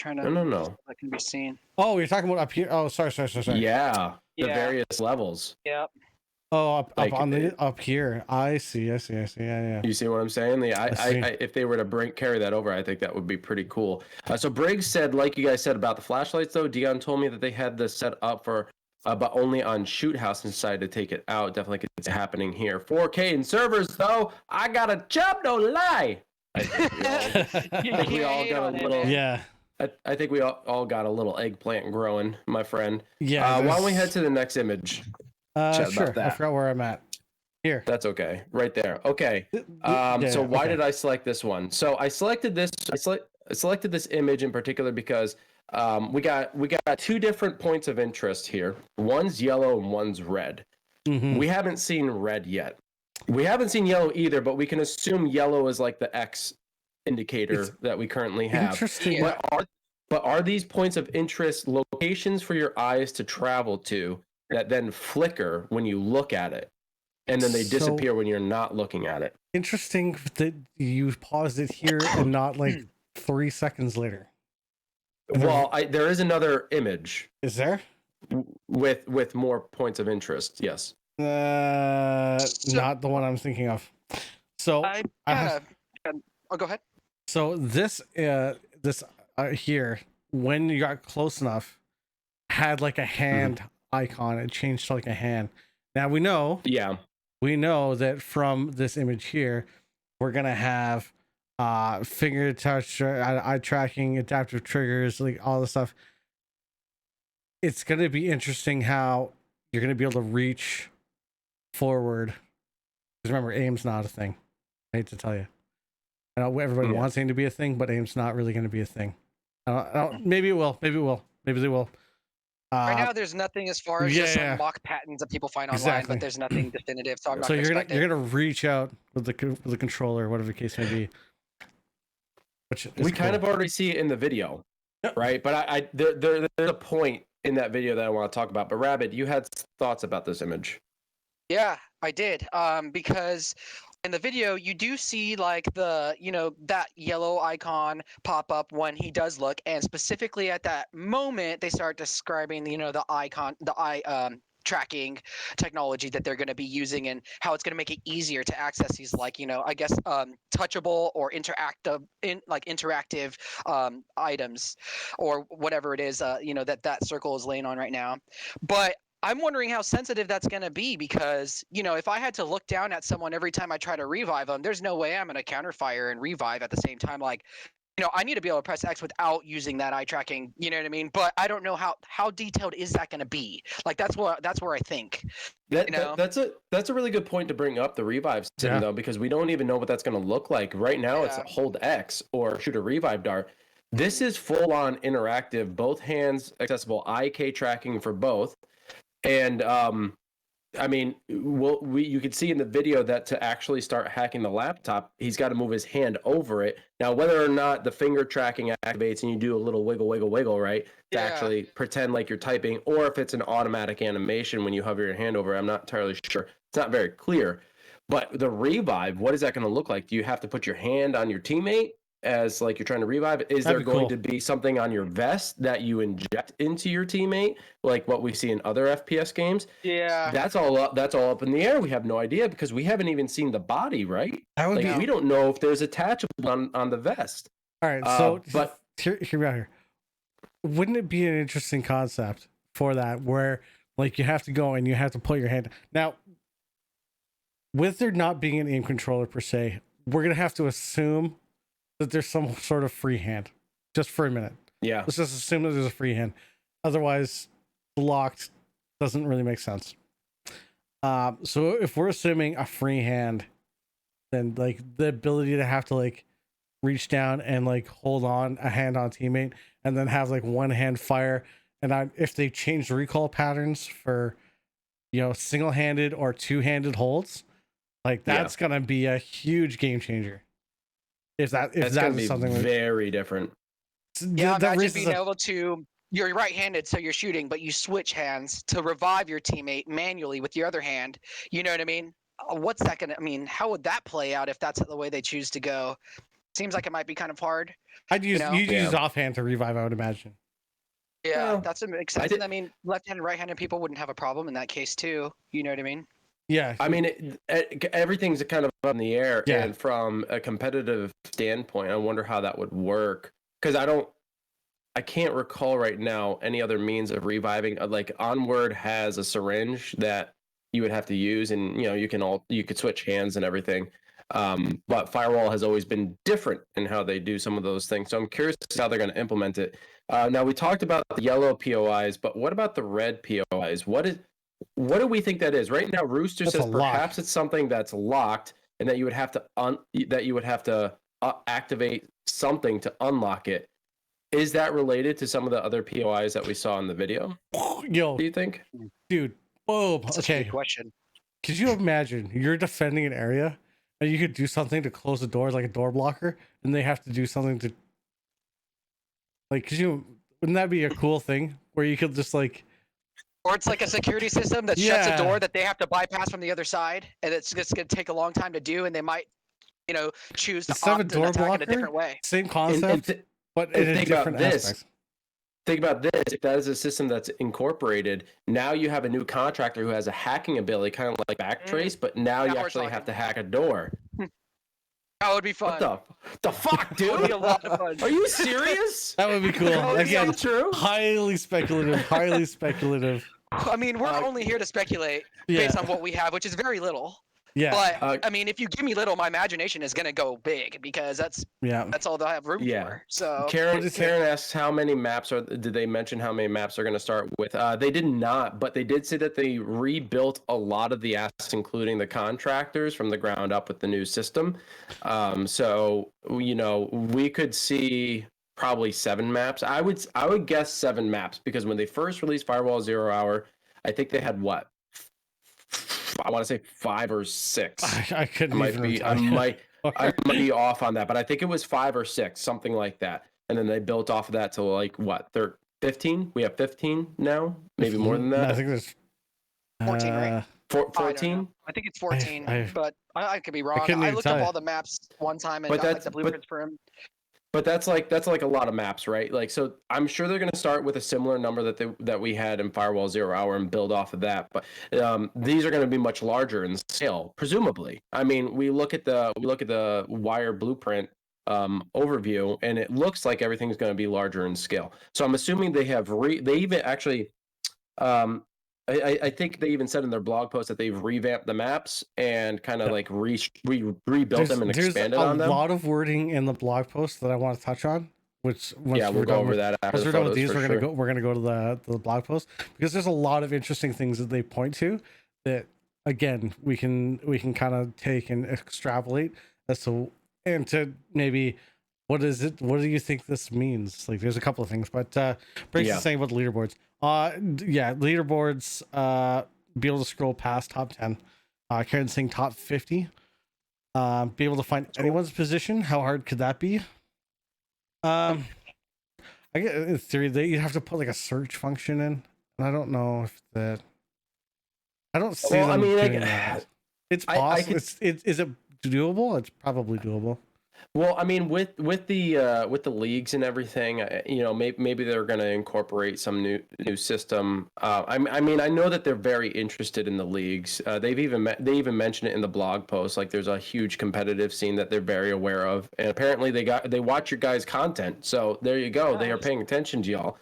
No. That can be seen. Oh, you're talking about up here. Oh, sorry. Yeah, the various levels. Yep. Oh, up here. I see. Yeah. You see what I'm saying? If they were to carry that over, I think that would be pretty cool. So Briggs said, like you guys said about the flashlights, though, Dion told me that they had this set up for, but only on Shoot House and decided to take it out. Definitely could see happening here. 4K in servers, though. I got a job, no lie. I think we all got a little. Yeah. I think we all got a little eggplant growing, my friend. Yeah. Why don't we head to the next image? Chat Sure. about that. I forgot where I'm at. Here. That's okay. Right there. Okay. So why did I select this one? So I selected this. I selected this image in particular because we got two different points of interest here. One's yellow and one's red. Mm-hmm. We haven't seen red yet. We haven't seen yellow either, but we can assume yellow is like the X indicator that we currently have. Interesting. But are these points of interest locations for your eyes to travel to that then flicker when you look at it, and then they disappear when you're not looking at it? Interesting that you paused it here and not like 3 seconds later. Well, there is another image. Is there? With more points of interest, yes. Not the one I'm thinking of. So oh, go ahead. So this here, when you got close enough, had like a hand icon. It changed to like a hand. Now we know that from this image here, we're gonna have finger touch, eye tracking, adaptive triggers, like all the stuff. It's gonna be interesting how you're gonna be able to reach forward. Because remember, aim's not a thing. I hate to tell you. I know everybody wants aim to be a thing, but aim's not really going to be a thing. Maybe it will. Maybe it will. Maybe they will. Right now, there's nothing as far as just some mock patents that people find online, but there's nothing definitive. So I'm not you're gonna reach out with the controller, whatever the case may be. Which we kind of already see it in the video, right? But there's a point in that video that I want to talk about. But Rabid, you had thoughts about this image. Yeah, I did. Because in the video, you do see like the, that yellow icon pop up when he does look, and specifically at that moment, they start describing, the eye tracking technology that they're going to be using and how it's going to make it easier to access these, like, I guess touchable or interactive items or whatever it is, that circle is laying on right now. But I'm wondering how sensitive that's going to be because, if I had to look down at someone every time I try to revive them, there's no way I'm going to counterfire and revive at the same time. Like, I need to be able to press X without using that eye tracking. You know what I mean? But I don't know how detailed is that going to be? Like, that's where I think. That's a really good point to bring up, the revive system, though, because we don't even know what that's going to look like. Right now, it's hold X or shoot a revive dart. This is full-on interactive, both hands accessible, IK tracking for both. And I mean, you could see in the video that to actually start hacking the laptop, he's got to move his hand over it. Now, whether or not the finger tracking activates and you do a little wiggle, right, to actually pretend like you're typing, or if it's an automatic animation when you hover your hand over, I'm not entirely sure. It's not very clear. But the revive, what is that going to look like? Do you have to put your hand on your teammate as like you're trying to revive? Is there going to be something on your vest that you inject into your teammate, like what we see in other FPS games? Yeah, that's all up in the air. We have no idea because we haven't even seen the body, right? We don't know if there's attachable on the vest. All right, so but hear me out here. Wouldn't it be an interesting concept for that, where like you have to go and you have to put your hand now, with there not being an aim controller per se, we're gonna have to assume that there's some sort of free hand, just for a minute. Yeah. Let's just assume that there's a free hand. Otherwise, locked doesn't really make sense. So if we're assuming a free hand, then like the ability to have to like reach down and like hold on a hand on teammate and then have like one hand fire. And if they change recall patterns for, single-handed or two-handed holds, like that's going to be a huge game changer. If that is something very different. Yeah, imagine being able to, you're right-handed, so you're shooting, but you switch hands to revive your teammate manually with your other hand. You know what I mean? What's that gonna? I mean, how would that play out if that's the way they choose to go? Seems like it might be kind of hard. I'd use use offhand to revive, I would imagine. Yeah, that's what makes sense. I mean, left-handed and right-handed people wouldn't have a problem in that case too. You know what I mean? Yeah, I mean, everything's kind of up in the air, and from a competitive standpoint, I wonder how that would work. Because I can't recall right now any other means of reviving. Like Onward has a syringe that you would have to use, and you could switch hands and everything. But Firewall has always been different in how they do some of those things. So I'm curious to see how they're going to implement it. Now we talked about the yellow POIs, but what about the red POIs? What do we think that is? Right now, Rooster That's says a lock. perhaps it's something that's locked, and that you would have to activate something to unlock it. Is that related to some of the other POIs that we saw in the video? Yo, Do you think? dude, boom. That's a Okay, good question. could you imagine you're defending an area and you could do something to close the door, like a door blocker, and they have to do something to, like, wouldn't that be a cool thing where you could just like, Or it's like a security system that shuts Yeah. a door that they have to bypass from the other side, and it's just going to take a long time to do, and they might, choose to Instead of a opt an door attack in a blocker? different way. same And concept, but in a think about different this. aspects. Think about this. If that is a system that's incorporated, now you have a new contractor who has a hacking ability, kind of like Backtrace, but now Now you we're actually have talking. to hack a door. That would be fun. What the fuck, That would be dude? a lot of fun. Are you serious? That would be cool. Is Again, that true? highly speculative, highly speculative. I mean, we're only here to speculate Yeah. based on what we have, which is very little. Yeah, But I mean, if you give me little, my imagination is going to go big because that's yeah. all they'll have room Yeah. for. So Karen asks how many maps did they mention how many maps are going to start with? They did not, but they did say that they rebuilt a lot of the assets, including the contractors, from the ground up with the new system. So we could see probably 7 maps. I would guess 7 maps, because when they first released Firewall 0 Hour, I think they had what? I want to say 5 or 6. I couldn't even. I might be off on that, but I think it was 5 or 6, something like that. And then they built off of that to like what? 15? We have 15 now, maybe more than that. I think there's 14, right? I don't 14. know. I think it's 14, I- but I could be wrong. couldn't I even looked tell up you. all the maps one time and But got like that's- the blueprints for him. But that's like a lot of maps, right? Like, so I'm sure they're going to start with a similar number that we had in Firewall 0 Hour and build off of that. But these are going to be much larger in scale, presumably. I mean, we look at the Wire blueprint overview, and it looks like everything's going to be larger in scale. So I'm assuming they have they even actually. I think they even said in their blog post that they've revamped the maps and kind of like rebuilt them and expanded on them. There's a lot of wording in the blog post that I want to touch on. Which once We'll go over that after once the we're done with photos, these, for we're gonna sure. go to the blog post, because there's a lot of interesting things that they point to that, again, we can kind of take and extrapolate as to, and to maybe what do you think this means? Like, there's a couple of things, but Breaks is saying about the leaderboards. Leaderboards, be able to scroll past top 10. Karen's saying top 50. Be able to find anyone's position. How hard could that be? I guess in theory you have to put like a search function in, and I don't know if that. I don't see them doing that. It's possible. Is it doable? It's probably doable. Well, I mean, with the leagues and everything, maybe they're going to incorporate some new system. I mean, I know that they're very interested in the leagues. They even mentioned it in the blog post. Like, there's a huge competitive scene that they're very aware of, and apparently they watch your guys' content. So there you go. They are paying attention to y'all.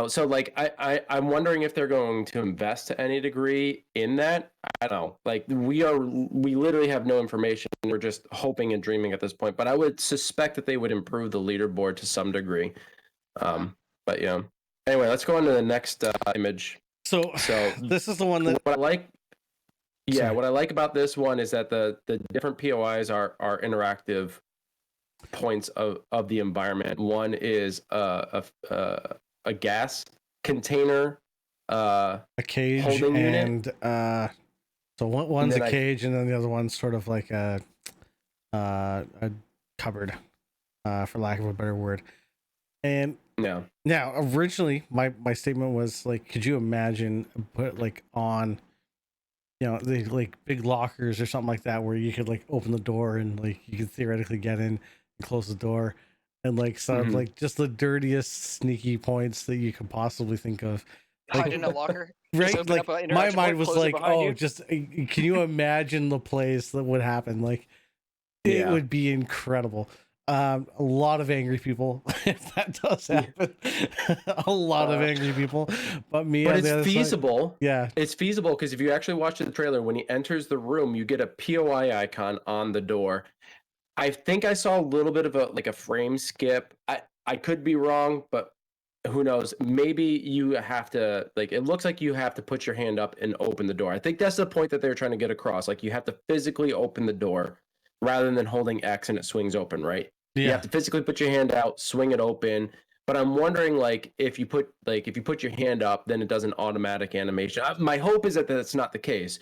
So like I'm wondering if they're going to invest to any degree in that. I don't know. Like, we literally have no information. We're just hoping and dreaming at this point. But I would suspect that they would improve the leaderboard to some degree. But yeah. Anyway, let's go on to the next image. So this is the one that what I like. Yeah, what I like about this one is that the different POIs are interactive points of the environment. One is a gas container, a cage, holding and unit. so one's And a then cage, and then the other one's sort of like a cupboard, for lack of a better word. And No. now, originally, my statement was like, could you imagine put like on, the like big lockers or something like that, where you could like open the door and like you could theoretically get in and close the door, and like sort of like just the dirtiest sneaky points that you could possibly think of. Hide in a locker. Just Right? open Like, up an my interaction mind point, was close it like, behind you. just can you imagine the plays that would happen? Like, it Yeah. would be incredible. A lot of angry people if that does happen. A lot of angry people. But me, but on the other it's side- feasible. yeah. It's feasible because if you actually watch the trailer, when he enters the room, you get a POI icon on the door. I think I saw a little bit of a frame skip. I could be wrong, but who knows? Maybe you have to it looks like you have to put your hand up and open the door. I think that's the point that they're trying to get across. Like you have to physically open the door rather than holding X and it swings open, right? Yeah. You have to physically put your hand out, swing it open. But I'm wondering, if you put your hand up, then it does an automatic animation. My hope is that that's not the case.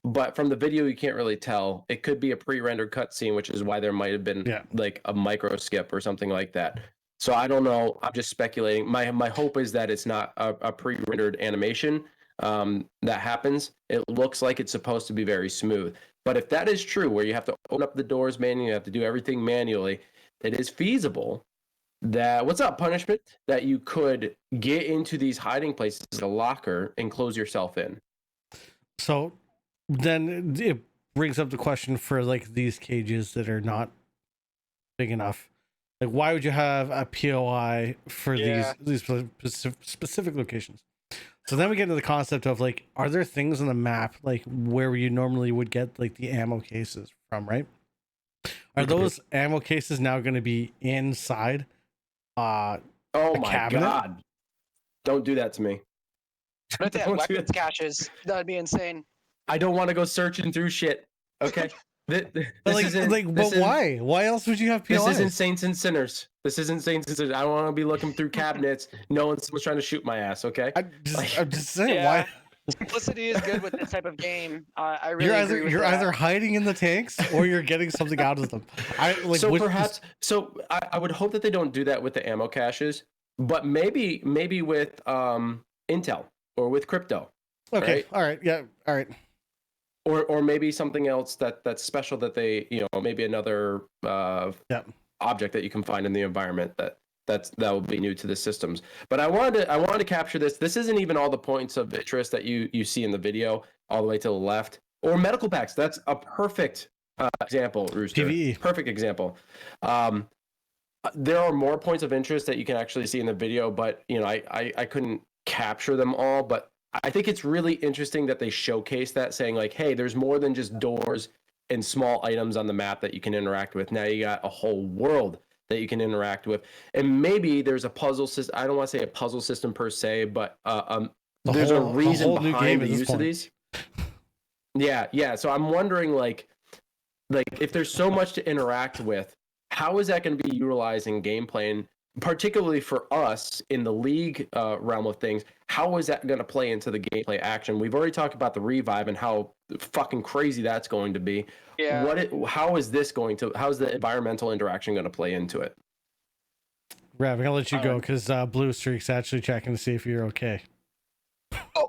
But from the video, you can't really tell. It could be a pre-rendered cutscene, which is why there might have been a micro skip or something like that. So I don't know. I'm just speculating. My hope is that it's not a pre-rendered animation that happens. It looks like it's supposed to be very smooth. But if that is true, where you have to open up the doors manually, you have to do everything manually, it is feasible that what's up, Punishment? That you could get into these hiding places, a locker, and close yourself in. So then it brings up the question for these cages that are not big enough. Like, why would you have a POI for these specific locations? So then we get into the concept of are there things on the map where you normally would get the ammo cases from, right? Are those ammo cases now going to be inside oh my cabinet? God, don't do that to me. What if they had weapons caches? That'd be insane. I don't want to go searching through shit. Okay. But why? Why else would you have POIs? This isn't Saints and Sinners. I don't want to be looking through cabinets knowing someone's trying to shoot my ass. Okay. I'm just saying, why? Simplicity is good with this type of game. I really agree with you're that. either hiding in the tanks or you're getting something out of them. I would hope that they don't do that with the ammo caches, but maybe with Intel or with crypto. Okay. Right? All right. Yeah. All right. Or maybe something else that's special that they, maybe another object that you can find in the environment that will be new to the systems. But I wanted to capture this. This isn't even all the points of interest that you see in the video all the way to the left. Or medical packs. That's a perfect example, Rooster. PvE. Perfect example. There are more points of interest that you can actually see in the video, but I couldn't capture them all. But I think it's really interesting that they showcase that, saying hey, there's more than just doors and small items on the map that you can interact with. Now you got a whole world that you can interact with, and maybe there's a puzzle system. I don't want to say a puzzle system per se, but there's a reason behind the use of these. Yeah. So I'm wondering, if there's so much to interact with, how is that going to be utilized in gameplay? And particularly for us in the League realm of things, how is that going to play into the gameplay action? We've already talked about the revive and how fucking crazy that's going to be. Yeah. Rav, I'm going to let you go because Blue Streak's actually checking to see if you're okay. Oh.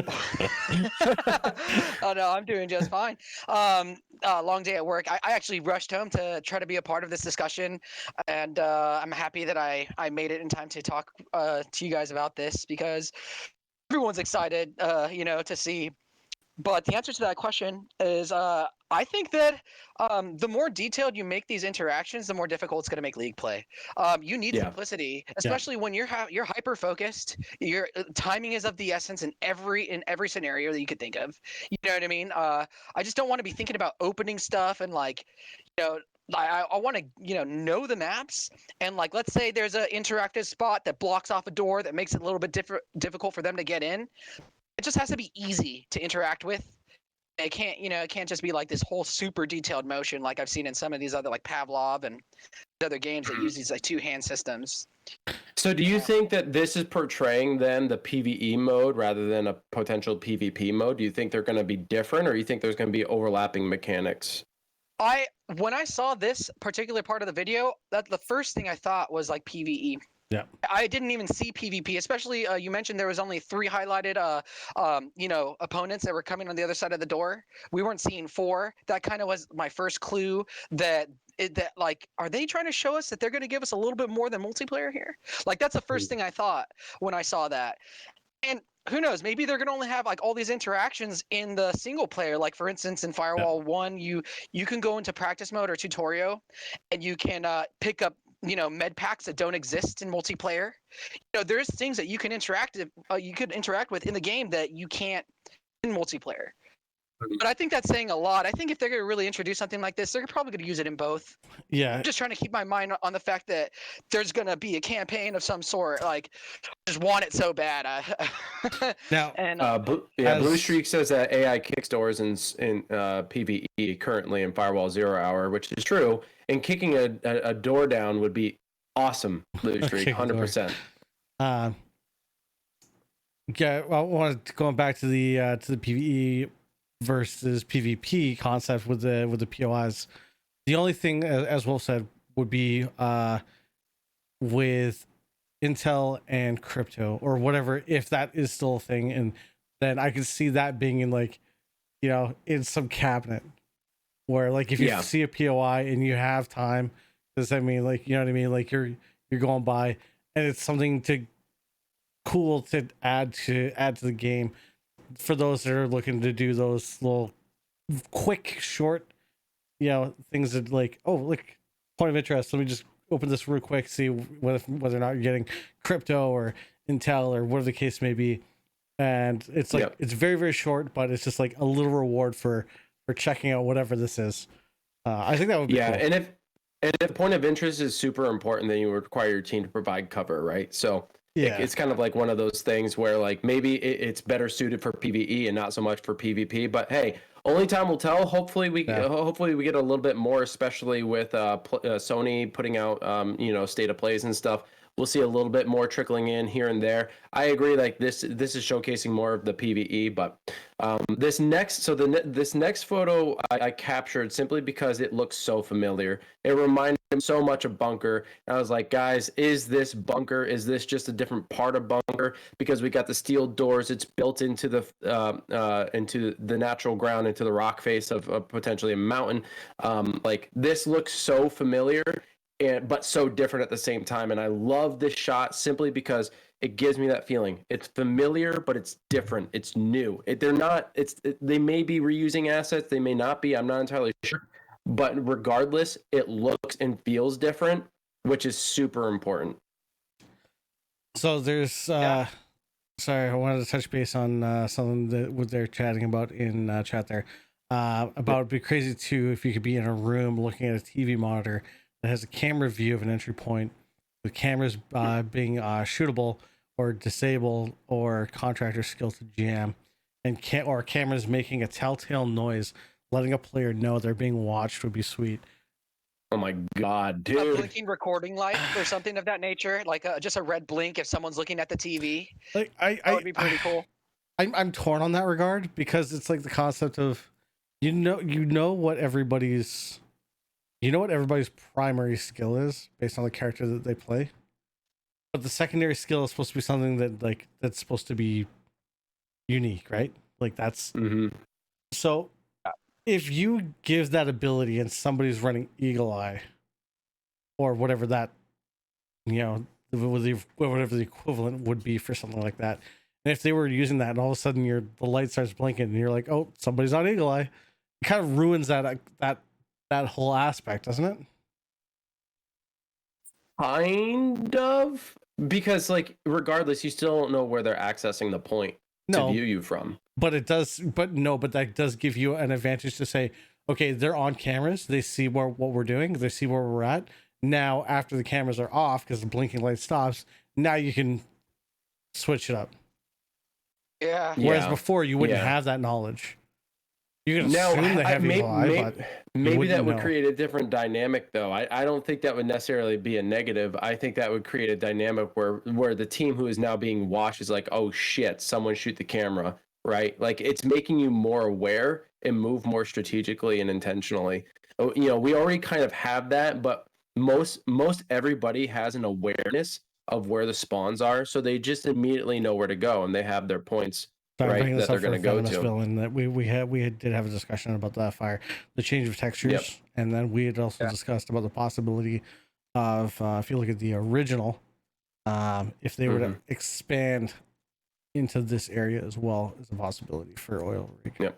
Oh no, I'm doing just fine. Long day at work. I actually rushed home to try to be a part of this discussion, and I'm happy that I made it in time to talk to you guys about this because everyone's excited, to see. But the answer to that question is I think that the more detailed you make these interactions, the more difficult it's going to make League play. You need simplicity, especially when you're hyper focused. Your timing is of the essence in every scenario that you could think of. You know what I mean? I just don't want to be thinking about opening stuff and I want to know the maps, and let's say there's an interactive spot that blocks off a door that makes it a little bit difficult for them to get in. It just has to be easy to interact with. It can't just be this whole super detailed motion like I've seen in some of these other Pavlov and other games that use these two-hand systems. So do you think that this is portraying then the PvE mode rather than a potential PvP mode? Do you think they're going to be different, or do you think there's going to be overlapping mechanics? When I saw this particular part of the video, the first thing I thought was PvE. Yeah. I didn't even see PvP, especially you mentioned there was only 3 highlighted opponents that were coming on the other side of the door. We weren't seeing 4. That kind of was my first clue that are they trying to show us that they're going to give us a little bit more than multiplayer here? That's the first thing I thought when I saw that. And who knows, maybe they're going to only have all these interactions in the single player. For instance, in Firewall 1, you can go into practice mode or tutorial, and you can pick up med packs that don't exist in multiplayer. There's things that you can interact with in the game that you can't in multiplayer. But I think that's saying a lot. I think if they're going to really introduce something like this, they're probably going to use it in both. Yeah. I'm just trying to keep my mind on the fact that there's going to be a campaign of some sort. Like, just want it so bad. Now, and Blue Streak says that AI kicks doors in PvE currently in Firewall 0 Hour, which is true. And kicking a door down would be awesome. Blue Streak, 100%. Yeah, well, I wanted going back to the PvE versus PvP concept with the POIs. The only thing, as Wolf said, would be with Intel and crypto or whatever, if that is still a thing, and then I could see that being in like, in some cabinet where like if you see a POI and you have time, does that mean like, you know what I mean? Like you're going by and it's something cool to add to the game for those that are looking to do those little quick short things that like, oh, like point of interest, let me just open this real quick, see whether or not you're getting crypto or Intel or whatever the case may be. And it's like it's very, very short, but it's just like a little reward for checking out whatever this is. I think that would be cool. And if point of interest is super important, then you require your team to provide cover, right? So it's kind of like one of those things where like maybe it's better suited for PvE and not so much for PvP. But hey, only time will tell. Hopefully we get a little bit more, especially with Sony putting out state of plays and stuff. We'll see a little bit more trickling in here and there. I agree. Like this is showcasing more of the PvE, but this next photo I captured simply because it looks so familiar. It reminded me so much of Bunker. And I was like, guys, is this Bunker? Is this just a different part of Bunker? Because we got the steel doors. It's built into the natural ground, into the rock face of potentially a mountain. Like this looks so familiar. But so different at the same time. And I love this shot simply because it gives me that feeling. It's familiar, but it's different. It's new. They may be reusing assets. They may not be. I'm not entirely sure. But regardless, it looks and feels different, which is super important. So there's, sorry, I wanted to touch base on something that they're chatting about in chat there. About it'd be crazy too if you could be in a room looking at a TV monitor that has a camera view of an entry point, with cameras being shootable or disable or contractor skill to jam, and cameras making a telltale noise, letting a player know they're being watched would be sweet. Oh my god, dude! A blinking recording light or something of that nature, like just a red blink if someone's looking at the TV. Like that would be pretty cool. I'm torn on that regard because it's like the concept of you know what everybody's primary skill is based on the character that they play, but the secondary skill is supposed to be something that's supposed to be unique, right? Like that's so if you give that ability and somebody's running Eagle Eye or whatever that whatever the equivalent would be for something like that, and if they were using that and all of a sudden the light starts blinking and you're like, oh, somebody's on Eagle Eye, it kind of ruins that whole aspect, doesn't it? Kind of, because like regardless, you still don't know where they're accessing the point to view you from. But that does give you an advantage to say, okay, they're on cameras, they see what we're doing, they see where we're at. Now after the cameras are off because the blinking light stops, now you can switch it up. Yeah. Whereas before you wouldn't have that knowledge. You can assume they have maybe that would create a different dynamic, though. I don't think that would necessarily be a negative. I think that would create a dynamic where the team who is now being watched is like, oh shit, someone shoot the camera, right? Like it's making you more aware and move more strategically and intentionally. We already kind of have that, but most everybody has an awareness of where the spawns are, so they just immediately know where to go and they have their points. Right, that they're going to go to. And that we did have a discussion about the change of textures, and then we had also discussed about the possibility of if you look at the original, if they were to expand into this area as well, as a possibility for oil rig. Yep.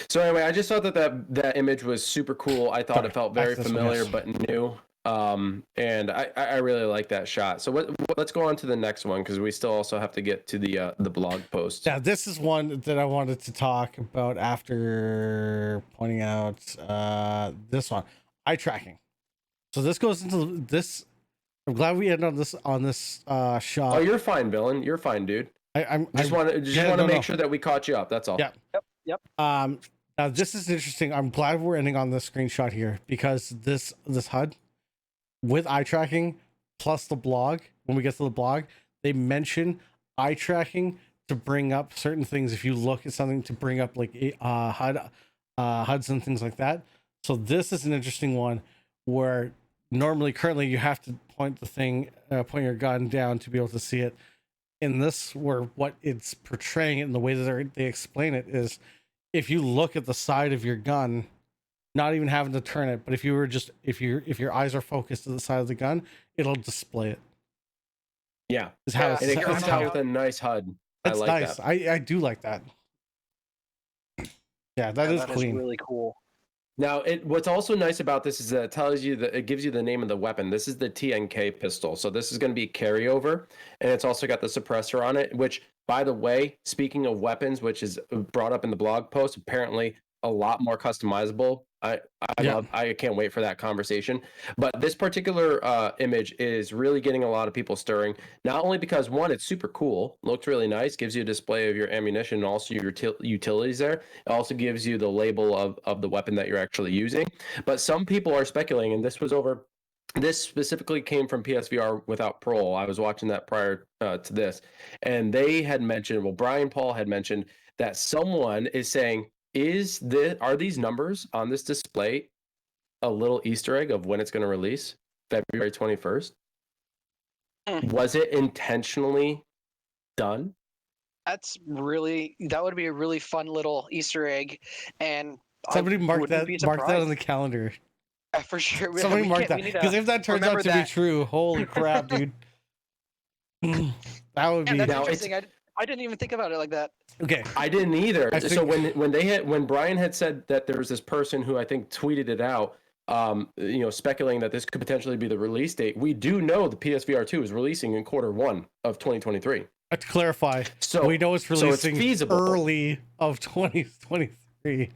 So anyway, I just thought that image was super cool. I thought it felt very familiar but new. And I really like that shot. So let's go on to the next one because we still also have to get to the blog post. Yeah, this is one that I wanted to talk about after pointing out this one, eye tracking. So this goes into this. I'm glad we ended on this shot. Oh, you're fine, Villain. You're fine, dude. I just want to make sure that we caught you up. That's all. Yeah. Yep. Now this is interesting. I'm glad we're ending on this screenshot here because this HUD with eye tracking plus the blog. When we get to the blog, they mention eye tracking to bring up certain things. If you look at something, to bring up like HUDs and things like that. So this is an interesting one where currently you have to point your gun down to be able to see it. In this, where what it's portraying it and the way that they explain it is, if you look at the side of your gun, not even having to turn it, but if your eyes are focused to the side of the gun, it'll display it. Yeah. Yeah. And it comes out with a nice HUD. That's I like nice. that. I do like that. Yeah, that is clean. Really cool. Now, what's also nice about this is that it tells you that it gives you the name of the weapon. This is the TNK pistol. So this is going to be carryover, and it's also got the suppressor on it, which, by the way, speaking of weapons, which is brought up in the blog post, apparently a lot more customizable. I can't wait for that conversation. But this particular image is really getting a lot of people stirring. Not only because, one, it's super cool, looks really nice, gives you a display of your ammunition and also your utilities there. It also gives you the label of the weapon that you're actually using. But some people are speculating, and this specifically came from PSVR Without Parole. I was watching that prior to this, and they had mentioned, Brian Paul had mentioned that someone is saying, are these numbers on this display a little Easter egg of when it's going to release? February 21st? Was it intentionally done? That would be a really fun little Easter egg, and Somebody mark that on the calendar. For sure. Somebody mark that, because if that turns out to be true, holy crap, dude. That would be. That's interesting. I didn't even think about it like that. Okay, I didn't either. So when Brian had said that there was this person who I think tweeted it out, speculating that this could potentially be the release date, we do know the PSVR 2 is releasing in Q1 of 2023. To clarify, so we know it's releasing early of 2023.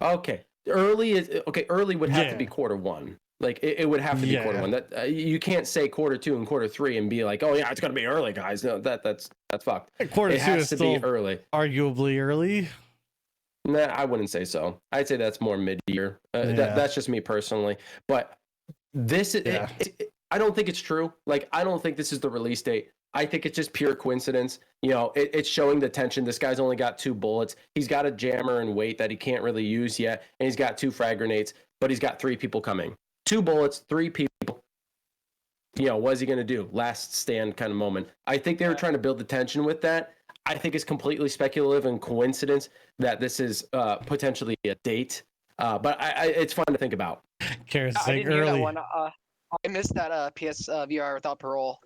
Okay, early would have to be Q1. Like it would have to be Q1. That you can't say Q2 and Q3 and be like, oh yeah, it's gonna be early, guys. No, that's fucked. Q2 has to be early, arguably early. Nah, I wouldn't say so. I'd say that's more mid-year. That's just me personally. But this, I don't think it's true. Like, I don't think this is the release date. I think it's just pure coincidence. It's showing the tension. This guy's only got 2 bullets. He's got a jammer and weight that he can't really use yet, and he's got 2 frag grenades, but he's got 3 people coming. 2 bullets, 3 people. What is he going to do? Last stand kind of moment. I think they were trying to build the tension with that. I think it's completely speculative and coincidence that this is potentially a date. But it's fun to think about. Karen's I didn't early. hear that one. I missed that PSVR Without Parole.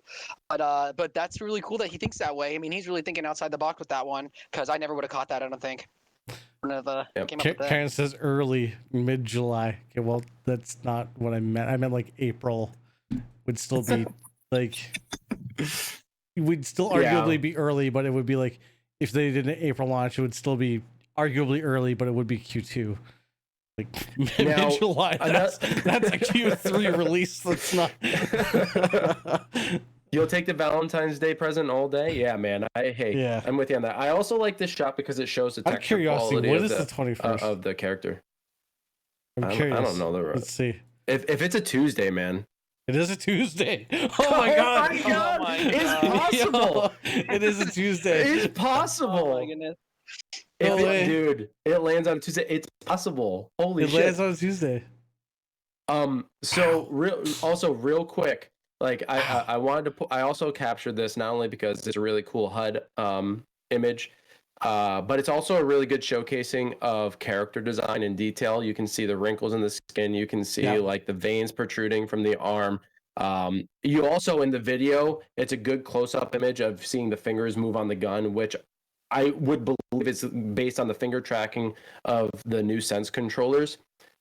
But that's really cool that he thinks that way. I mean, he's really thinking outside the box with that one, because I never would have caught that, I don't think. Karen says early, mid-July. Okay, well, that's not what I meant. I meant like April would still be like, would still arguably be early, but it would be like, if they did an April launch, it would still be arguably early, but it would be Q2. Like mid-July, that's a Q3 release. That's not. You'll take the Valentine's Day present all day? Yeah, man. I'm with you on that. I also like this shot because it shows the texture quality what is the 21st of the character. I'm curious. I don't know. Let's see. If it's a Tuesday, man. It is a Tuesday. Oh my god! Oh my god! It's possible. It is a Tuesday. It's possible. Oh my goodness. Dude, it lands on a Tuesday. It's possible. Holy shit! It lands on a Tuesday. So real quick. Like I wanted to I also captured this not only because it's a really cool HUD image, but it's also a really good showcasing of character design and detail. You can see the wrinkles in the skin. You can see like the veins protruding from the arm. You also, in the video, it's a good close-up image of seeing the fingers move on the gun, which I would believe is based on the finger tracking of the new Sense controllers.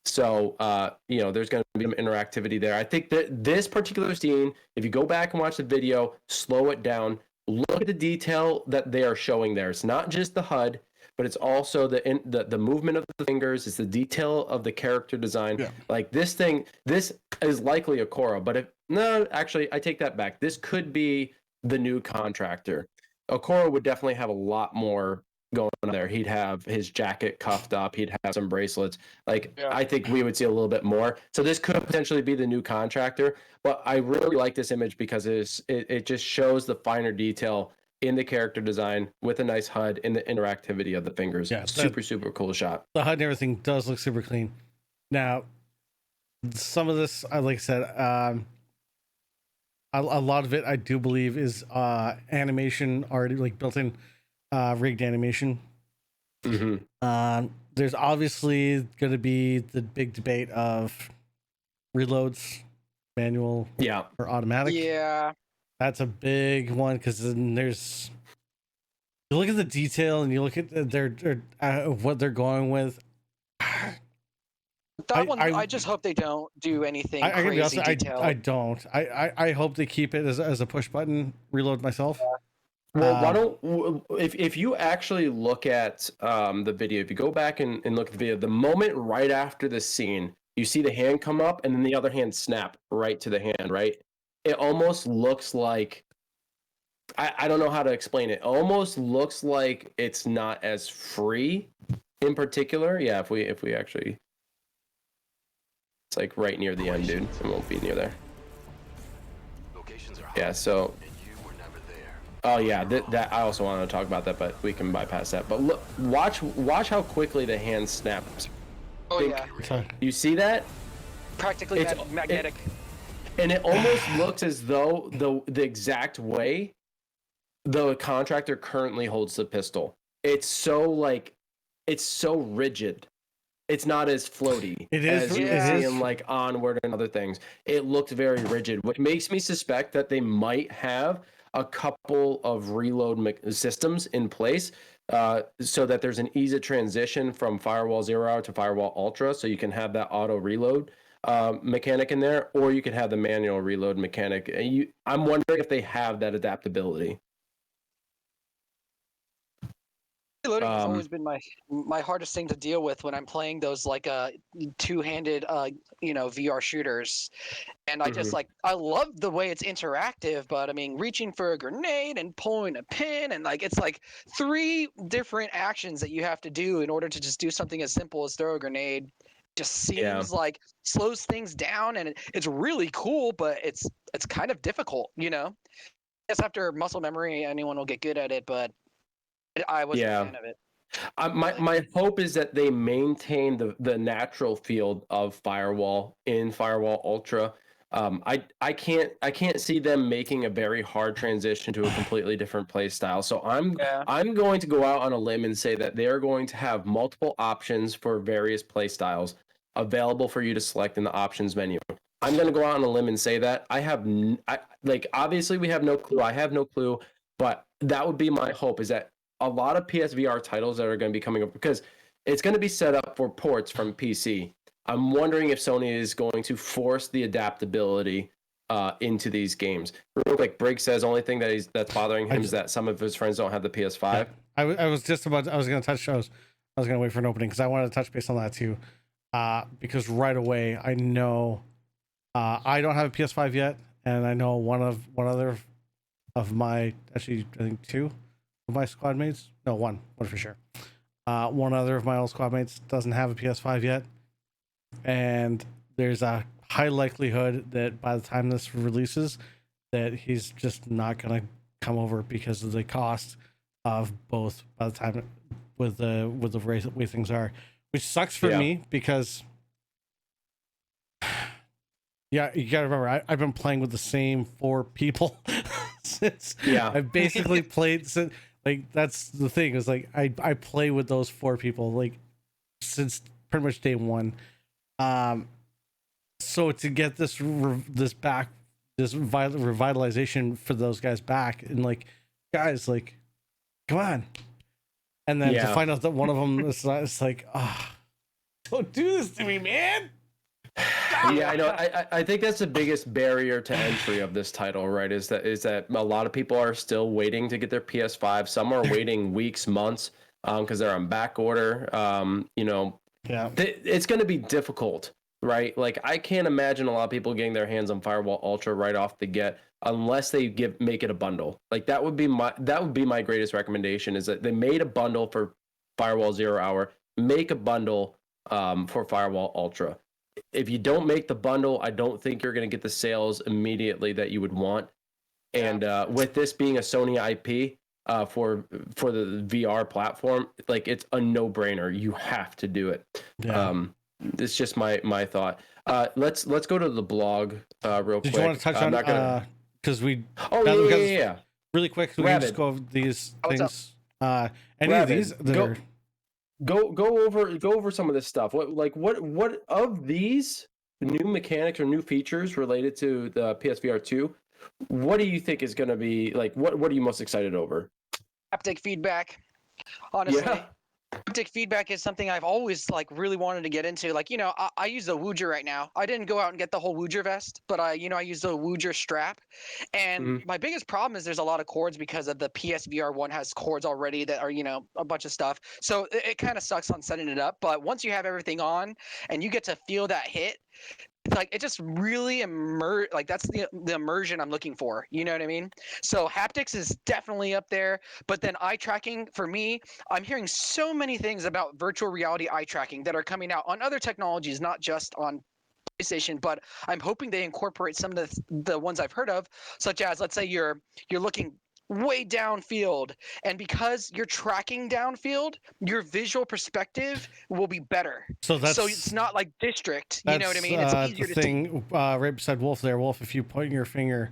So, there's going to be some interactivity there. I think that this particular scene, if you go back and watch the video, slow it down, look at the detail that they are showing there. It's not just the HUD, but it's also the movement of the fingers. It's the detail of the character design. Yeah. Like this is likely a Korra, but actually, I take that back. This could be the new Contractor. Okoro would definitely have a lot more going on there. He'd have his jacket cuffed up. He'd have some bracelets. I think we would see a little bit more. So this could potentially be the new Contractor. But I really like this image because it just shows the finer detail in the character design with a nice HUD and the interactivity of the fingers. Yeah, super cool shot. The HUD and everything does look super clean. Now, some of this, like I said, a lot of it I do believe is animation already, like built-in rigged animation. Mm-hmm. There's obviously going to be the big debate of reloads, manual, or automatic. Yeah, that's a big one because then you look at the detail and you look at their what they're going with. I just hope they don't do anything crazy detailed. I don't. I hope they keep it as a push button reload myself. Well, why don't if you actually look at the video, if you go back and look at the video, the moment right after the scene, you see the hand come up and then the other hand snap right to the hand, right? It almost looks like I don't know how to explain it. It almost looks like it's not as free in particular. Yeah, if we actually, it's like right near the end, dude. It won't be near there. Yeah, so oh yeah, that I also wanted to talk about that, but we can bypass that. But look, watch how quickly the hand snaps. Oh yeah, you see that? Practically magnetic. And it almost looks as though the exact way the Contractor currently holds the pistol. It's so rigid. It's not as floaty as you see him like onward and other things. It looked very rigid, which makes me suspect that they might have a couple of reload systems in place so that there's an easy transition from Firewall 0 to Firewall Ultra, so you can have that auto reload mechanic in there, or you could have the manual reload mechanic. I'm wondering if they have that adaptability. Reloading has always been my hardest thing to deal with when I'm playing those like two-handed VR shooters, and I just I love the way it's interactive, but I mean reaching for a grenade and pulling a pin and it's like 3 different actions that you have to do in order to just do something as simple as throw a grenade. Just seems like slows things down, and it's really cool, but it's kind of difficult, I guess after muscle memory anyone will get good at it, but I wasn't a fan of it. My hope is that they maintain the natural field of Firewall in Firewall Ultra. I can't see them making a very hard transition to a completely different play style. So I'm going to go out on a limb and say that they are going to have multiple options for various play styles available for you to select in the options menu. I'm going to go out on a limb and say that obviously we have no clue. I have no clue, but that would be my hope, is that a lot of PSVR titles that are going to be coming up, because it's going to be set up for ports from PC. I'm wondering if Sony is going to force the adaptability into these games. Real quick, Briggs says only thing that's bothering him is that some of his friends don't have the PS5. Yeah. I was going to touch those. I was going to wait for an opening because I wanted to touch base on that too. Because right away I know I don't have a PS5 yet, and I know one other of my, actually I think 2 of my squad mates, no, one for sure. One other of my old squad mates doesn't have a PS5 yet, and there's a high likelihood that by the time this releases that he's just not gonna come over because of the cost of both by the time with the way things are, which sucks for me because you gotta remember I've been playing with the same 4 people since I've basically played since, that's the thing, is I play with those 4 people since pretty much day 1. So to get this revitalization for those guys back, and guys, come on, and then to find out that one of them is Don't do this to me, man. Yeah, I know. I think that's the biggest barrier to entry of this title, right? Is that a lot of people are still waiting to get their PS5. Some are waiting weeks, months, because they're on back order. Yeah. It's going to be difficult, right? Like I can't imagine a lot of people getting their hands on Firewall Ultra right off the get unless they make it a bundle. Like that would be my greatest recommendation is that they made a bundle for Firewall 0 Hour. Make a bundle for Firewall Ultra. If you don't make the bundle, I don't think you're going to get the sales immediately that you would want. And with this being a Sony IP for the VR platform, like it's a no-brainer. You have to do it. Yeah. It's just my thought. Let's go to the blog real quick. Did you want to touch on because we? Oh yeah. Really quick, we can just go over these things. Any Rabid, of these that are... Go over some of this stuff. What of these new mechanics or new features related to the PSVR 2? What do you think is going to be like? What are you most excited over? Haptic feedback. Honestly, Yeah. haptic feedback is something I've always really wanted to get into. I use the Wooger right now. I didn't go out and get the whole Wooger vest, but I use the Wooger strap. And my biggest problem is there's a lot of cords because of the PSVR 1 has cords already that are, a bunch of stuff. So it kind of sucks on setting it up. But once you have everything on and you get to feel that hit, it's it just really that's the immersion I'm looking for. You know what I mean? So haptics is definitely up there. But then eye tracking, for me, I'm hearing so many things about virtual reality eye tracking that are coming out on other technologies, not just on PlayStation, but I'm hoping they incorporate some of the ones I've heard of, such as, let's say you're looking way downfield, and because you're tracking downfield, your visual perspective will be better. So it's not like district. You know what I mean? It's easier the to thing. Right beside Wolf there, Wolf. If you point your finger,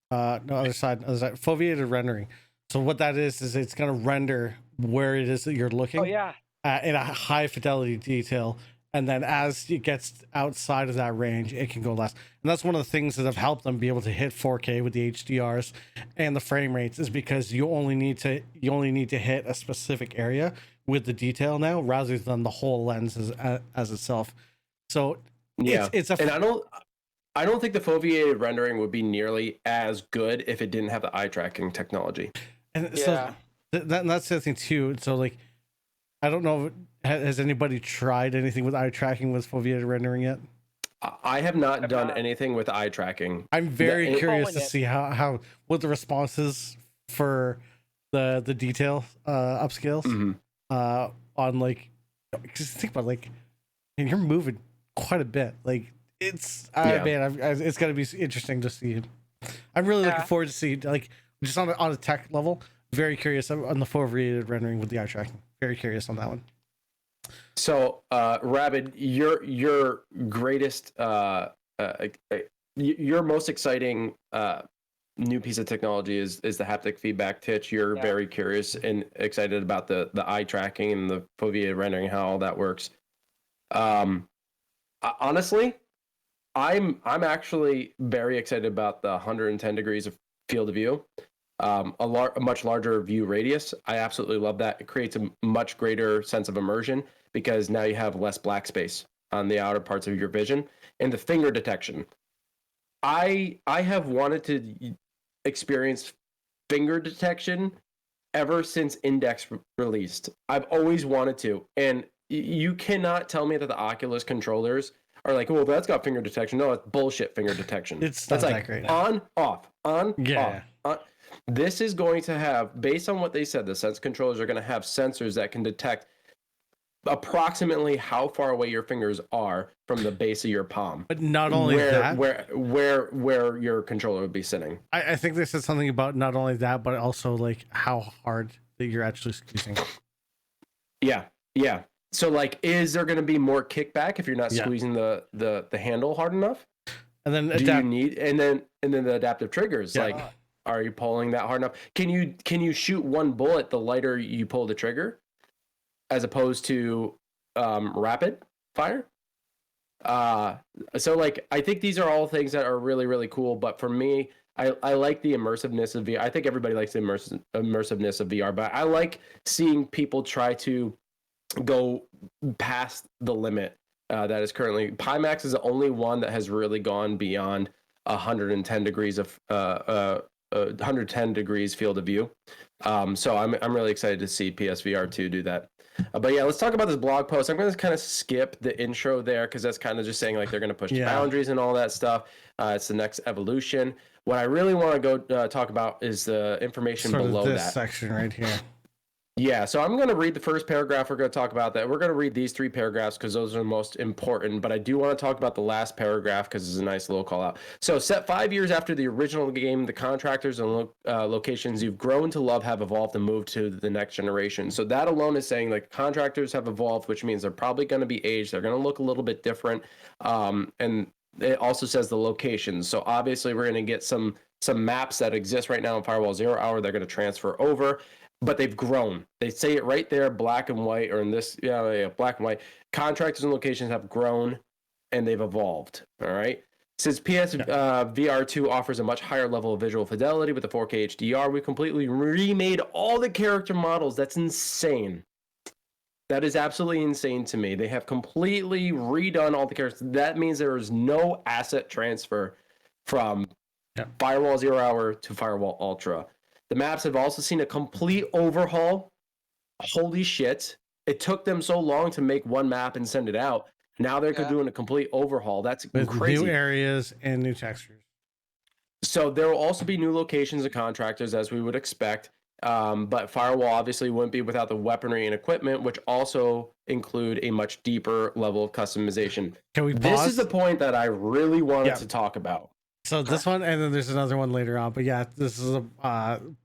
other side, foveated rendering. So what that is it's going to render where it is that you're looking. Oh yeah. In a high fidelity detail. And then as it gets outside of that range, it can go less. And that's one of the things that have helped them be able to hit 4K with the HDRs and the frame rates, is because you only need to hit a specific area with the detail now, rather than the whole lens as itself. So yeah, I don't think the foveated rendering would be nearly as good if it didn't have the eye tracking technology. And so that's the other thing too. So I don't know. Has anybody tried anything with eye tracking with foveated rendering yet? I have not done anything with eye tracking. I'm very curious to see what the response is for the detail upscales on because think about and you're moving quite a bit. It's man, it's gonna be interesting to see. I'm really looking forward to see just on a tech level. Very curious on the foveated rendering with the eye tracking. Very curious on that one. So, Rabid, your greatest, your most exciting new piece of technology is the haptic feedback. Titch, you're very curious and excited about the eye tracking and the foveated rendering, how all that works. Honestly, I'm actually very excited about the 110 degrees of field of view. A much larger view radius. I absolutely love that. It creates a much greater sense of immersion because now you have less black space on the outer parts of your vision. And the finger detection. I have wanted to experience finger detection ever since Index released. I've always wanted to. And you cannot tell me that the Oculus controllers are well, that's got finger detection. No, it's bullshit finger detection. That's that great. On, off, on, off. This is going to have, based on what they said, the sense controllers are going to have sensors that can detect approximately how far away your fingers are from the base of your palm. But not only that, where your controller would be sitting. I think they said something about not only that, but also how hard that you're actually squeezing. Yeah. So is there going to be more kickback if you're not squeezing the handle hard enough? And then and then the adaptive triggers are you pulling that hard enough? Can you shoot one bullet the lighter you pull the trigger, as opposed to rapid fire? So I think these are all things that are really, really cool. But for me, I like the immersiveness of VR. I think everybody likes the immersiveness of VR, but I like seeing people try to go past the limit that is currently Pimax is the only one that has really gone beyond 110 degrees of 110 degrees field of view. So I'm really excited to see PSVR 2 do that. But yeah, let's talk about this blog post. I'm going to kind of skip the intro there because that's kind of just saying like they're going to push the boundaries and all that stuff. It's the next evolution. What I really want to go talk about is the information below that section right here. Yeah, so I'm going to read the first paragraph. We're going to talk about that. We're going to read these 3 paragraphs because those are the most important, but I do want to talk about the last paragraph because it's a nice little call out. So, set 5 years after the original game, the contractors and locations you've grown to love have evolved and moved to the next generation. So that alone is saying like contractors have evolved, which means they're probably going to be aged. They're going to look a little bit different. And it also says the locations. So obviously we're going to get some maps that exist right now in Firewall 0 Hour. They're going to transfer over. But they've grown. They say it right there, black and white, or in this, black and white. Contractors and locations have grown, and they've evolved. All right. Since VR 2 offers a much higher level of visual fidelity with the 4K HDR, we completely remade all the character models. That's insane. That is absolutely insane to me. They have completely redone all the characters. That means there is no asset transfer from Firewall 0 Hour to Firewall Ultra. The maps have also seen a complete overhaul. Holy shit. It took them so long to make one map and send it out. Now they're doing a complete overhaul. That's with crazy. New areas and new textures. So there will also be new locations and contractors as we would expect. But Firewall obviously wouldn't be without the weaponry and equipment, which also include a much deeper level of customization. Can we pause? This is the point that I really wanted to talk about. So this one, and then there's another one later on. But yeah, this is a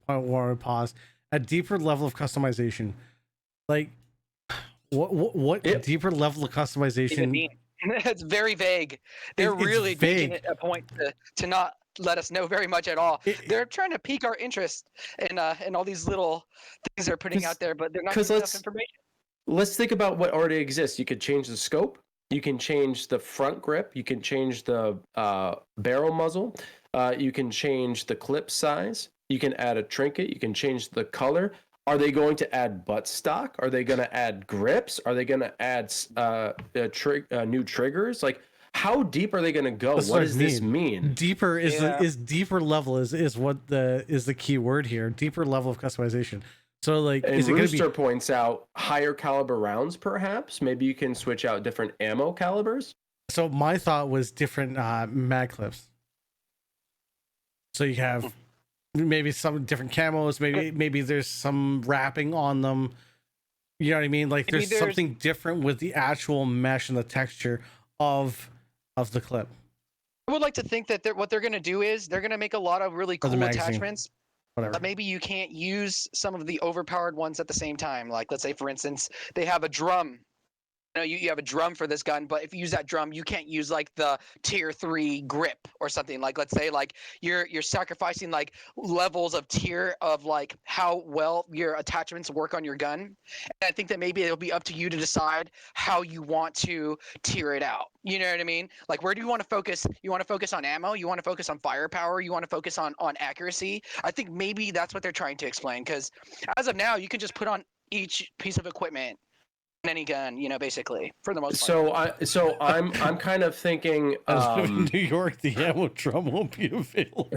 point where we pause. A deeper level of customization. Like, what deeper level of customization? It's very vague. They're really making it a point to not let us know very much at all. They're trying to pique our interest in all these little things they're putting out there, but they're not giving enough information. Let's think about what already exists. You could change the scope. You can change the front grip. You can change the barrel muzzle. You can change the clip size. You can add a trinket. You can change the color. Are they going to add butt stock? Are they going to add grips? Are they going to add new triggers? Like, how deep are they going to go? What does this mean? Deeper is deeper level is what is the key word here. Deeper level of customization. So like, and Rooster points out higher caliber rounds, perhaps. Maybe you can switch out different ammo calibers. So my thought was different mag clips. So you have maybe some different camos. Maybe there's some wrapping on them. You know what I mean? Like there's something different with the actual mesh and the texture of the clip. I would like to think that what they're going to do is they're going to make a lot of really cool attachments. Whatever. Maybe you can't use some of the overpowered ones at the same time. Like, let's say, for instance, they have a drum. You have a drum for this gun, but if you use that drum, you can't use like the tier 3 grip or something. Like, let's say, like you're sacrificing like levels of tier of like how well your attachments work on your gun. And I think that maybe it'll be up to you to decide how you want to tier it out. You know what I mean? Like, where do you want to focus? You want to focus on ammo? You want to focus on firepower? You want to focus on accuracy? I think maybe that's what they're trying to explain. Because as of now, you can just put on each piece of equipment any gun, basically, for the most part. So I'm kind of thinking in New York, the ammo drum won't be available.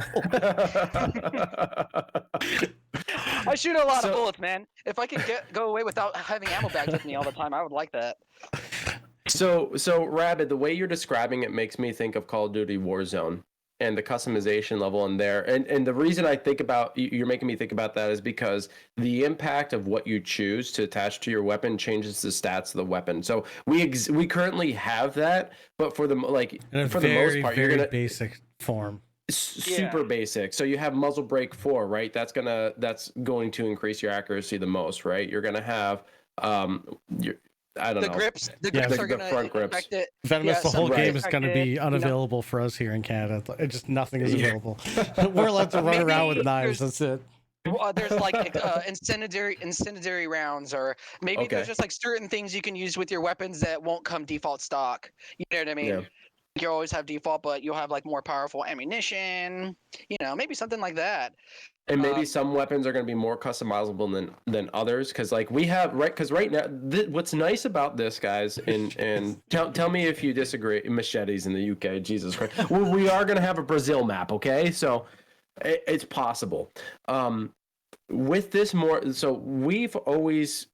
I shoot a lot of bullets, man. If I could go away without having ammo bags with me all the time, I would like that. So Rabid, the way you're describing it makes me think of Call of Duty Warzone and the customization level in there. And the reason I think about, you're making me think about that is because the impact of what you choose to attach to your weapon changes the stats of the weapon. So we currently have that, but for the the most part, you're gonna basic form. Super basic. So you have muzzle brake 4, right? That's going to increase your accuracy the most, right? You're gonna have the grips are going to affect it. Venomous, the whole game is going to be unavailable for us here in Canada. Just nothing is available. We're allowed to run around with knives. That's it. There's like incendiary rounds, or maybe there's just like certain things you can use with your weapons that won't come default stock. You know what I mean? You always have default, but you'll have like more powerful ammunition. Maybe something like that. And maybe some weapons are going to be more customizable than others, because like we have because right now what's nice about this, guys, and tell me if you disagree. Machetes in the UK, Jesus Christ. Well, we are going to have a Brazil map, okay? So it's possible. With this more, so we've always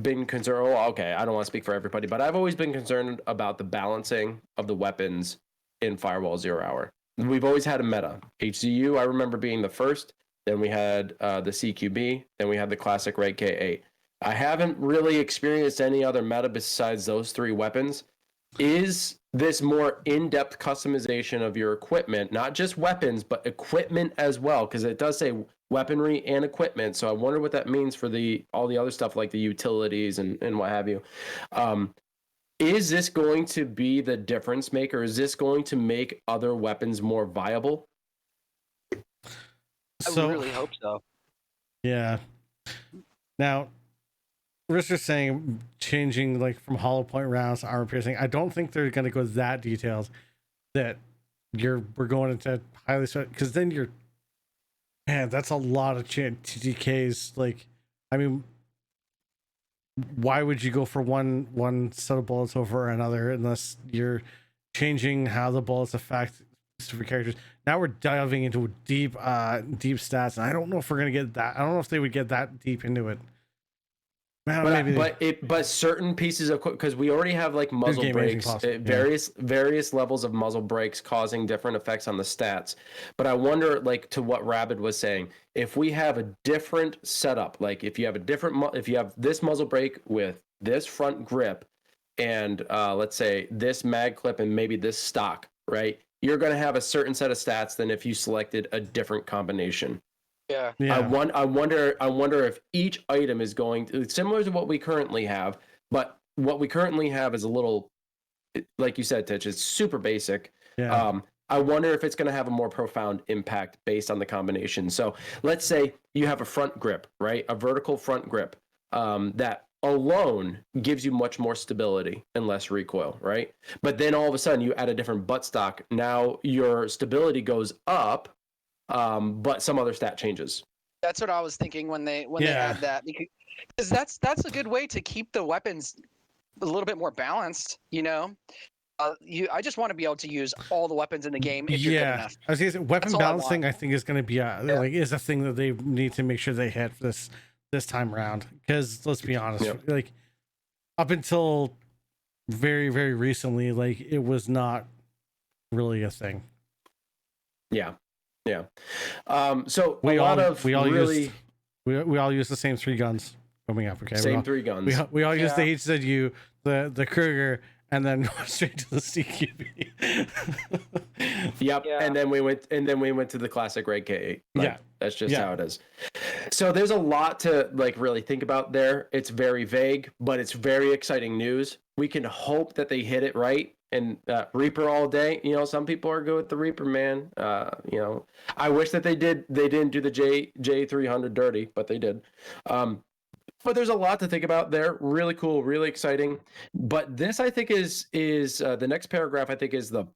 been concerned. Oh, okay, I don't want to speak for everybody, but I've always been concerned about the balancing of the weapons in Firewall 0 Hour. We've always had a meta. HCU, I remember being the first. Then we had the CQB. Then we had the classic Red K8. I haven't really experienced any other meta besides those 3 weapons. Is this more in-depth customization of your equipment, not just weapons, but equipment as well? Because it does say weaponry and equipment. So I wonder what that means for all the other stuff like the utilities and what have you. Is this going to be the difference maker? Is this going to make other weapons more viable? I really hope so. Yeah. Now, Rister's saying changing like from hollow point rounds to armor piercing. I don't think they're going to go that detailed that we're going into highly, because then that's a lot of TTKs. Like, I mean, why would you go for one set of bullets over another unless you're changing how the bullets affect specific characters? Now we're diving into deep stats, and I don't know if we're gonna get that. I don't know if they would get that deep into it. But certain pieces of, because we already have like muzzle breaks, various levels of muzzle breaks causing different effects on the stats. But I wonder, like to what Rabid was saying, if we have a different setup, like if you have this muzzle break with this front grip, and let's say this mag clip and maybe this stock, right? You're going to have a certain set of stats than if you selected a different combination. Yeah. I wonder if each item is going to, similar to what we currently have, but what we currently have is a little, like you said, Titch, it's super basic. Yeah. I wonder if it's going to have a more profound impact based on the combination. So let's say you have a front grip, right? A vertical front grip that alone gives you much more stability and less recoil, right? But then all of a sudden you add a different buttstock. Now your stability goes up, but some other stat changes. That's what I was thinking when they add that, because that's a good way to keep the weapons a little bit more balanced. I just want to be able to use all the weapons in the game if you're good enough. I was gonna say, weapon balancing I think is going to be is a thing that they need to make sure they hit this time around, because let's be honest, like up until very, very recently, like it was not really a thing. So we all use the same 3 guns coming up. Okay, same 3 guns. We all use the HZU, the Kruger, and then straight to the CQB. Yep. Yeah. And then we went to the classic Red K8. That's just how it is. So there's a lot to like really think about there. It's very vague, but it's very exciting news. We can hope that they hit it right. And Reaper all day. Some people are good with the Reaper, man. I wish that they didn't do the J300 dirty, but they did. But there's a lot to think about there. Really cool, really exciting. But this, I think, is the next paragraph. I think is the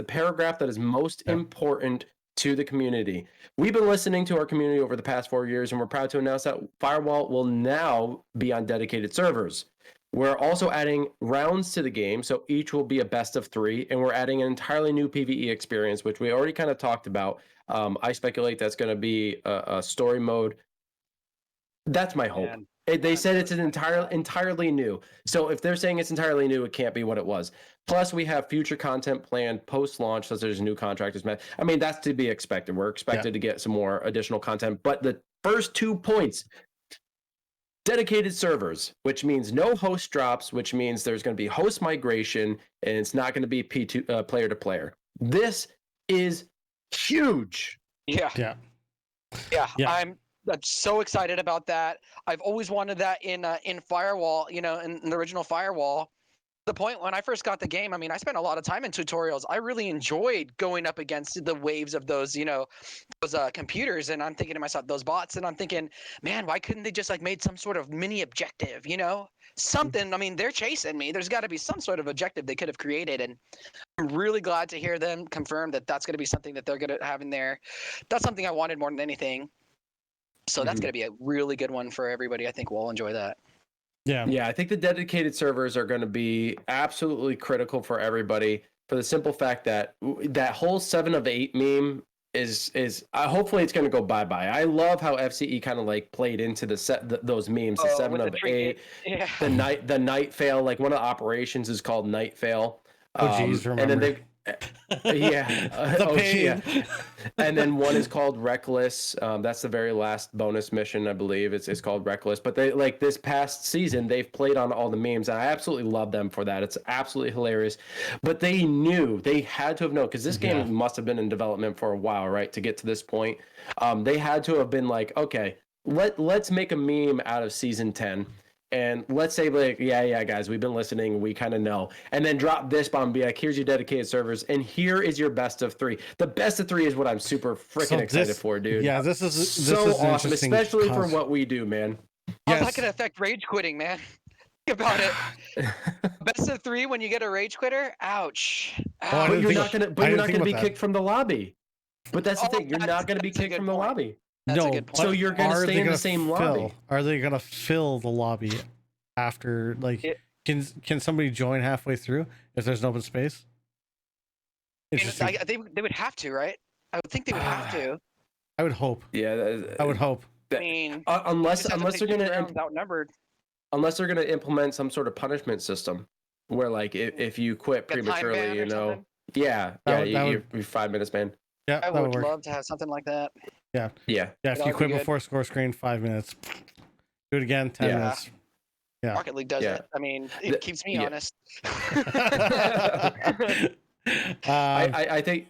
paragraph that is most important to the community. We've been listening to our community over the past 4 years, and we're proud to announce that Firewall will now be on dedicated servers. We're also adding rounds to the game, so each will be a best of 3, and we're adding an entirely new PvE experience, which we already kind of talked about. I speculate that's going to be a story mode. That's my hope. They said it's an entirely new. So if they're saying it's entirely new, it can't be what it was. Plus, we have future content planned post-launch, so there's new contractors. I mean, that's to be expected. We're expected to get some more additional content. But the first 2 points, dedicated servers, which means no host drops, which means there's going to be host migration, and it's not going to be P2 player to player. This is huge. Yeah. I'm so excited about that. I've always wanted that in Firewall, in the original Firewall. The point when I first got the game, I mean, I spent a lot of time in tutorials. I really enjoyed going up against the waves of those, those computers, and I'm thinking to myself, those bots, and I'm thinking, man, why couldn't they just like made some sort of mini objective, something? I mean, they're chasing me. There's got to be some sort of objective they could have created, and I'm really glad to hear them confirm that that's going to be something that they're going to have in there. That's something I wanted more than anything. So that's going to be a really good one for everybody. I think we'll all enjoy that. Yeah, I think the dedicated servers are going to be absolutely critical for everybody for the simple fact that that whole 7 of 8 meme is hopefully it's going to go bye-bye. I love how FCE kind of like played into those memes, the 7 of 8, the night fail, like one of the operations is called night fail. remember. And then they and then one is called Reckless. That's the very last bonus mission, I believe. It's called Reckless. But they like this past season, they've played on all the memes, and I absolutely love them for that. It's absolutely hilarious. But they had to have known, because this game must have been in development for a while, right? To get to this point, they had to have been like, okay, let's make a meme out of season 10. And let's say like, yeah, guys, we've been listening. We kind of know. And then drop this bomb, be like, here's your dedicated servers. And here is your best of 3. The best of 3 is what I'm super freaking excited for, dude. Yeah, this is so awesome, especially for what we do, man. How's that going to affect rage quitting, man? Think about it. Best of 3 when you get a rage quitter? Ouch. But you're not going to be kicked from the lobby. But that's the thing. You're not going to be kicked from the lobby. So you're going to stay in the same lobby. Are they going to fill the lobby after, like, can somebody join halfway through if there's an open space? I think they would have to, right? I would think they would have to. I would hope. Yeah, I would hope. I mean, unless they're going to outnumbered. Unless they're going to implement some sort of punishment system where, like, if you quit prematurely, you're 5 minutes, man. Yeah, I would love to have something like that. Yeah. If you quit before score screen, 5 minutes. Do it again, 10 minutes. Yeah. Rocket League does it. I mean, it keeps me honest. I think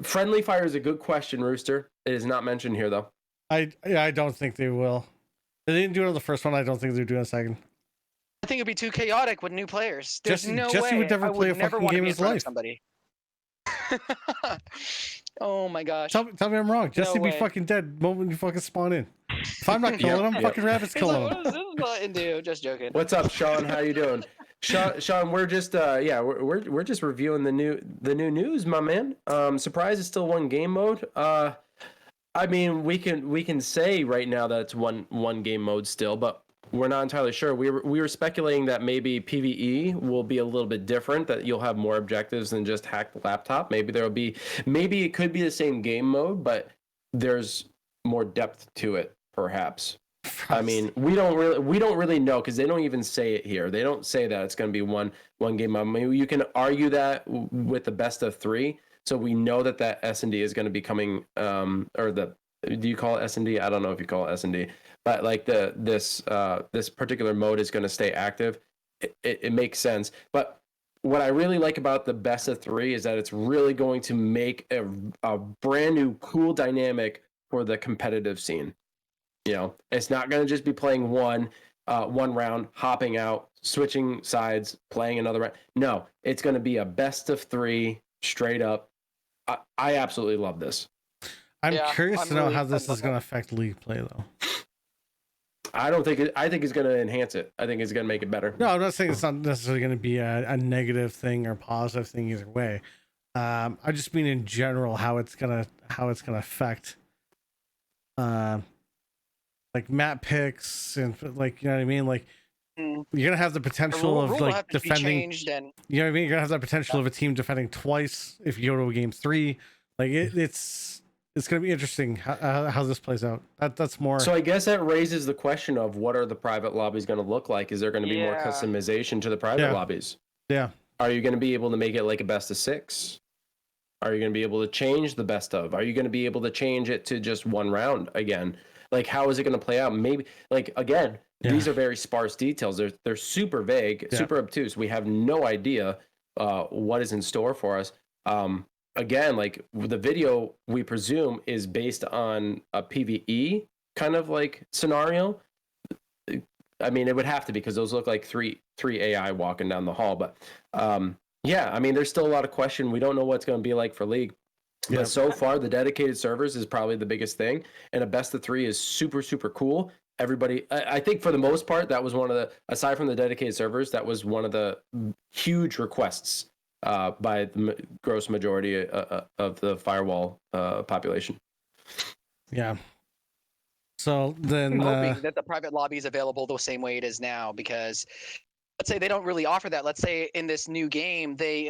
friendly fire is a good question, Rooster. It is not mentioned here, though. I don't think they will. They didn't do it on the first one. I don't think they're doing a second. I think it'd be too chaotic with new players. There's no Jesse way would never play a fucking game in his life. Somebody. Oh my gosh. Tell me I'm wrong. Jesse be fucking dead the moment you fucking spawn in. If I'm not killing him, fucking Rabbit's killing him. What does this button do? Just joking. What's up, Sean? How you doing? Sean, we're just we're just reviewing the new news, my man. Surprise is still one game mode. I mean, we can say right now that it's one game mode still, but we're not entirely sure. We were speculating that maybe PvE will be a little bit different, that you'll have more objectives than just hack the laptop. Maybe it could be the same game mode, but there's more depth to it, perhaps. I mean, we don't really know, because they don't even say it here. They don't say that it's going to be one game mode. I mean, you can argue that with the best of 3. So we know that S&D is going to be coming, do you call it S&D? I don't know if you call it S&D, but like this particular mode is going to stay active. It makes sense. But what I really like about the best of 3 is that it's really going to make a brand new cool dynamic for the competitive scene. You know, it's not going to just be playing one round, hopping out, switching sides, playing another round. No, it's going to be a best of 3 straight up. I absolutely love this. I'm curious to know how this is going to affect league play, though. I think it's going to enhance it. I think it's going to make it better. No, I'm not saying it's not necessarily going to be a negative thing or positive thing either way. I just mean in general how it's gonna affect, like map picks and like, you know what I mean, like. You're gonna have the potential of like defending. You know what I mean? You're gonna have that potential of a team defending twice if you go to a game 3. Like it's gonna be interesting how this plays out. That's more. So I guess that raises the question of what are the private lobbies going to look like? Is there going to be more customization to the private lobbies? Yeah. Are you going to be able to make it like a best of 6? Are you going to be able to change the best of? Are you going to be able to change it to just one round again? Like, how is it going to play out? Maybe, like, again, these are very sparse details. They're super vague, super obtuse. We have no idea what is in store for us. Again, like, the video, we presume, is based on a PvE kind of, like, scenario. I mean, it would have to be because those look like three AI walking down the hall. But yeah, I mean, there's still a lot of question. We don't know what's going to be like for League. Yeah. But so far, the dedicated servers is probably the biggest thing, and a best of 3 is super, super cool. Everybody, I think for the most part, that was one of the, aside from the dedicated servers, that was one of the huge requests by the gross majority of the Firewall population. Yeah. So then, I'm hoping that the private lobby is available the same way it is now, because let's say they don't really offer that. Let's say in this new game they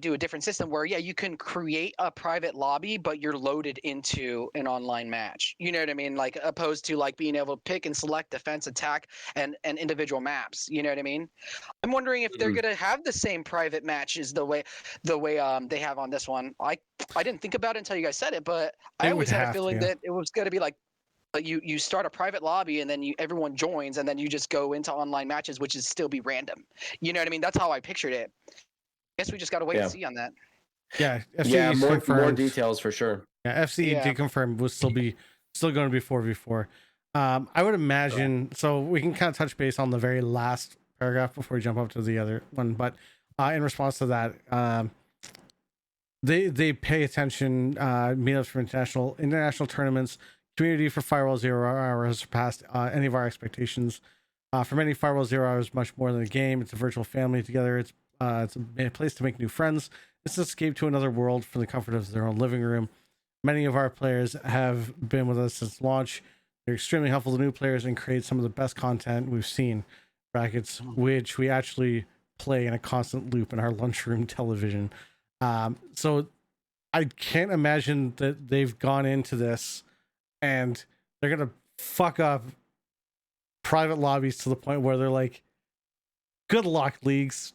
do a different system where you can create a private lobby, but you're loaded into an online match. You know what I mean? Like opposed to like being able to pick and select defense, attack, and individual maps. You know what I mean? I'm wondering if they're gonna have the same private matches the way they have on this one. I didn't think about it until you guys said it, but I always had a feeling that it was gonna be like you start a private lobby and then everyone joins and then you just go into online matches, which is still be random. You know what I mean? That's how I pictured it. I guess we just got to wait and see on that. Yeah, more details for sure. Yeah, FCE confirmed will still going to be 4v4. I would imagine. So we can kind of touch base on the very last paragraph before we jump up to the other one. But in response to that, they pay attention. Meetups for international tournaments. Community for Firewall 0 Hour has surpassed any of our expectations. For many, Firewall 0 Hour is much more than a game. It's a virtual family together. It's a place to make new friends. It's an escape to another world from the comfort of their own living room. Many of our players have been with us since launch. They're extremely helpful to new players and create some of the best content we've seen, brackets, which we actually play in a constant loop in our lunchroom television. So I can't imagine that they've gone into this and they're going to fuck up private lobbies to the point where they're like, good luck, leagues.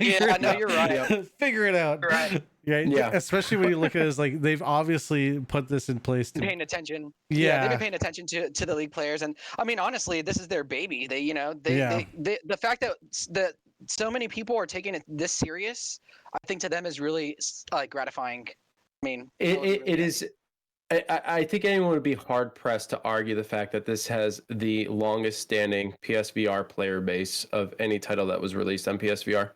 You're right. Figure it out. Right. Yeah. Especially when you look at it as like, they've obviously put this in place to paying attention. Yeah. They've been paying attention to the league players. And I mean, honestly, this is their baby. They the fact that so many people are taking it this serious, I think to them is really gratifying. I mean, it is. I think anyone would be hard pressed to argue the fact that this has the longest standing PSVR player base of any title that was released on PSVR.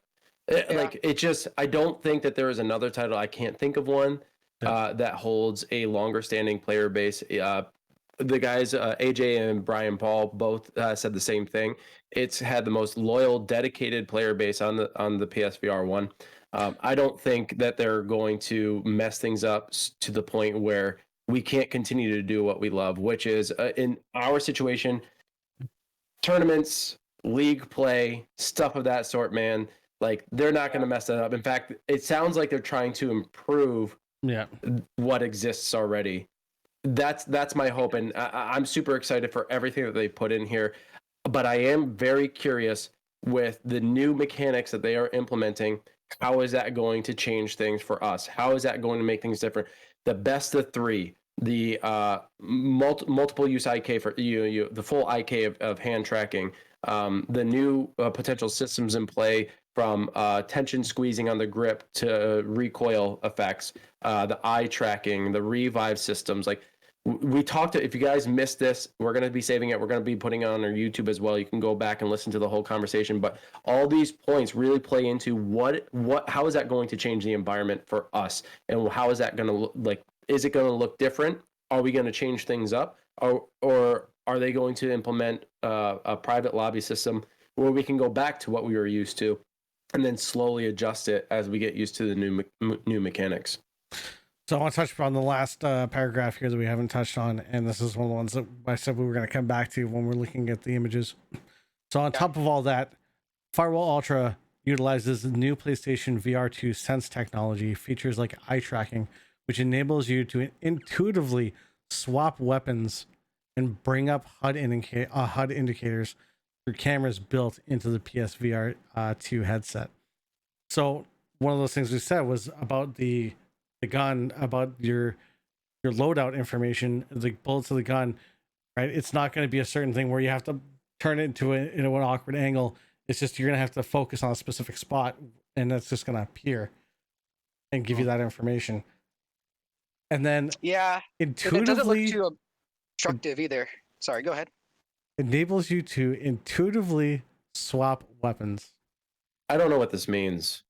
Like it just, I don't think that there is another title. I can't think of one that holds a longer standing player base. The guys, AJ and Brian Paul, both said the same thing. It's had the most loyal, dedicated player base on the PSVR 1. I don't think that they're going to mess things up to the point where we can't continue to do what we love, which is in our situation, tournaments, league play, stuff of that sort, man. Like they're not going to mess that up. In fact, it sounds like they're trying to improve what exists already. That's my hope. And I'm super excited for everything that they put in here, but I am very curious with the new mechanics that they are implementing. How is that going to change things for us? How is that going to make things different? The best of 3, the multiple use IK for you, the full IK of hand tracking, the new potential systems in play from tension squeezing on the grip to recoil effects, the eye tracking, the revive systems. Like we talked, if you guys missed this, we're going to be saving it. We're going to be putting it on our YouTube as well. You can go back and listen to the whole conversation, but all these points really play into how is that going to change the environment for us? And how is that going to look like? Is it going to look different? Are we going to change things up? Or are they going to implement a private lobby system where we can go back to what we were used to and then slowly adjust it as we get used to the new mechanics? So I want to touch on the last paragraph here that we haven't touched on, and this is one of the ones that I said we were going to come back to when we're looking at the images. So on top of all that, Firewall Ultra utilizes the new PlayStation VR2 Sense technology, features like eye tracking, which enables you to intuitively swap weapons and bring up HUD indicators through cameras built into the PSVR 2 headset. So one of those things we said was about the gun, about your loadout information, the bullets of the gun, right? It's not going to be a certain thing where you have to turn it into an awkward angle. It's just you're going to have to focus on a specific spot, and that's just going to appear and give you that information. And then it doesn't look too obstructive either. Sorry, go ahead. enables you to intuitively swap weapons. I don't know what this means.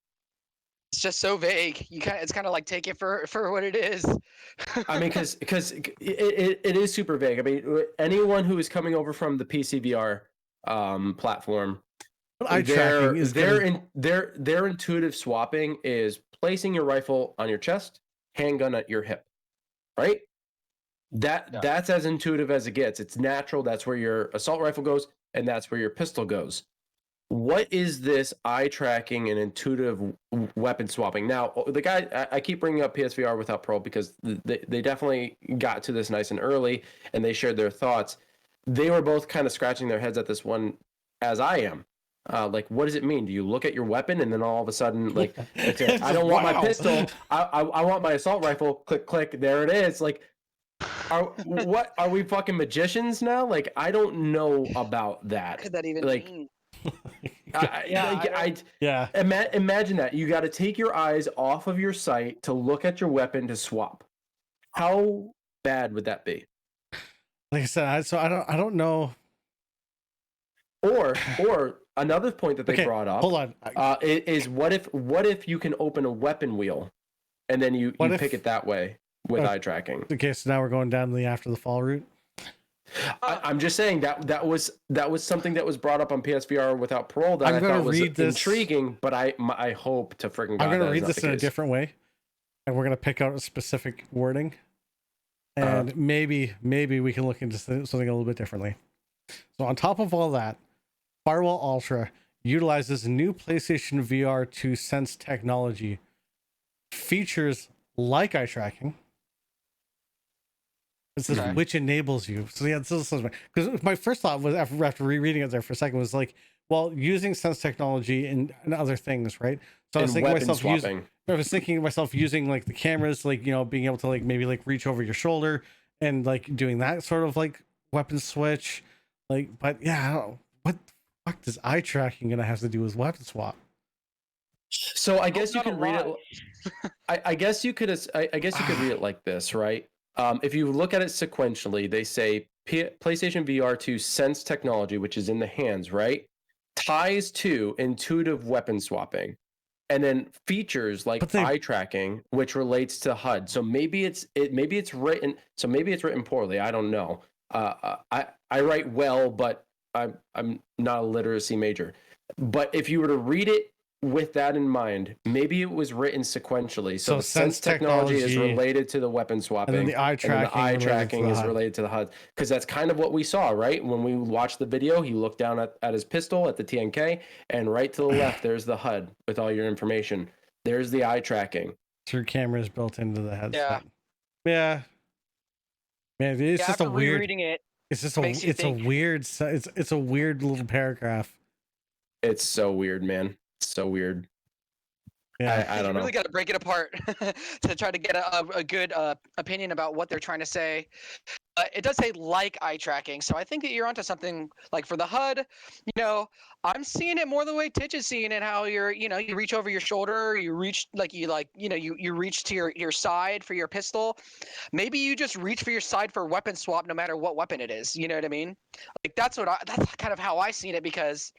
It's just so vague. It's kind of like take it for what it is. I mean, because it is super vague. I mean, anyone who is coming over from the PCVR platform, But eye tracking is their intuitive swapping is placing your rifle on your chest, handgun at your hip, right? That's as intuitive as it gets. It's natural. That's where your assault rifle goes, and that's where your pistol goes. What is this eye tracking and intuitive weapon swapping? Now, the guy, I keep bringing up PSVR without Pro because they definitely got to this nice and early, and they shared their thoughts. They were both kind of scratching their heads at this one, as I am. Like, what does it mean? Do you look at your weapon and then all of a sudden, like, okay, I don't want my pistol. I want my assault rifle. Click, click. There it is. Like, what are we fucking magicians now? Like, I don't know about that. What could that even mean? Imagine that you got to take your eyes off of your sight to look at your weapon to swap. How bad would that be? Like I said, I don't know. Or another point that they brought up. Hold on. Is what if you can open a weapon wheel, and then you pick it that way with eye tracking? Okay, so now we're going down the after the fall route. I'm just saying that was something that was brought up on PSVR without parole that I thought was intriguing, but I hope to freaking. I'm going to read this in a different way, and we're going to pick out a specific wording, and maybe we can look into something a little bit differently. So on top of all that, Firewall Ultra utilizes new PlayStation VR 2 Sense technology, features like eye tracking. It says which enables you. So yeah, because my first thought was after rereading it there for a second was like, well, using Sense technology and other things, right? So I was thinking to myself using like the cameras, like, you know, being able to like maybe like reach over your shoulder and like doing that sort of like weapon switch, like. But yeah, I don't know. What the fuck does eye tracking gonna have to do with weapon swap? So I guess you could read it. I guess you could read it like this, right? If you look at it sequentially, they say PlayStation VR 2 Sense technology, which is in the hands, right, ties to intuitive weapon swapping, and then features like eye tracking, which relates to HUD. So maybe it's written. So maybe it's written poorly. I don't know. I write well, but I'm not a literacy major. But if you were to read it with that in mind, maybe it was written sequentially. So the Sense technology is related to the weapon swapping, and then the eye tracking is related to the HUD. Because that's kind of what we saw, right? When we watched the video, he looked down at his pistol at the TNK, and right to the left, there's the HUD with all your information. There's the eye tracking. Through cameras built into the headset. Yeah. Man, it's just a weird. Reading it. It's just it's a weird little paragraph. It's so weird, man. So weird. Yeah, I don't know. Really got to break it apart to try to get a good opinion about what they're trying to say. It does say like eye tracking, so I think that you're onto something. Like for the HUD, you know, I'm seeing it more the way Titch is seeing it. How you reach over your shoulder, you reach you reach to your side for your pistol. Maybe you just reach for your side for weapon swap, no matter what weapon it is. You know what I mean? Like that's kind of how I seen it, because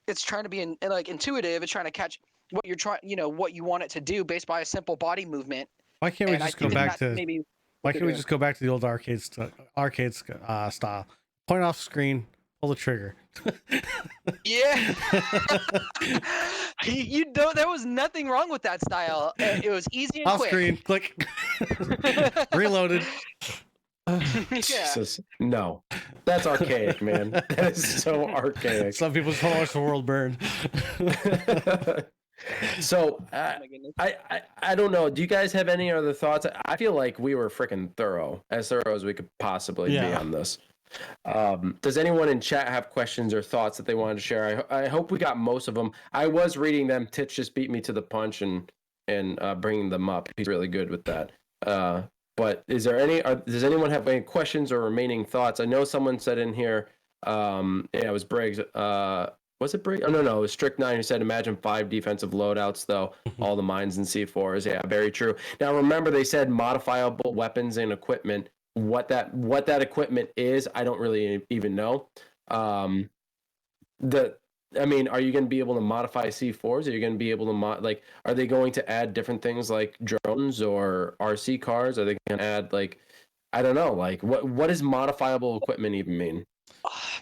it's trying to be intuitive. It's trying to catch what you're trying, what you want it to do based by a simple body movement. Why can't we just go back to the old arcade style? Point off screen, pull the trigger. Yeah. There was nothing wrong with that style. It was easy and off quick. Screen, click. Reloaded. Jesus, no, that's archaic, man. That is so archaic. Some people just want to watch the world burn. So I don't know. Do you guys have any other thoughts? I feel like we were freaking thorough as we could possibly be on this. Does anyone in chat have questions or thoughts that they wanted to share? I hope we got most of them. I was reading them. Titch just beat me to the punch and bringing them up. He's really good with that. But does anyone have any questions or remaining thoughts? I know someone said in here, it was Briggs. Was it Briggs? Oh, no, it was Strict 9 who said, imagine 5 defensive loadouts, though, all the mines and C4s. Yeah, very true. Now, remember, they said modifiable weapons and equipment what that equipment is, I don't really even know. Are you going to be able to modify C4s? Are you going to be able to are they going to add different things like drones or RC cars? Are they going to add I don't know, what does modifiable equipment even mean?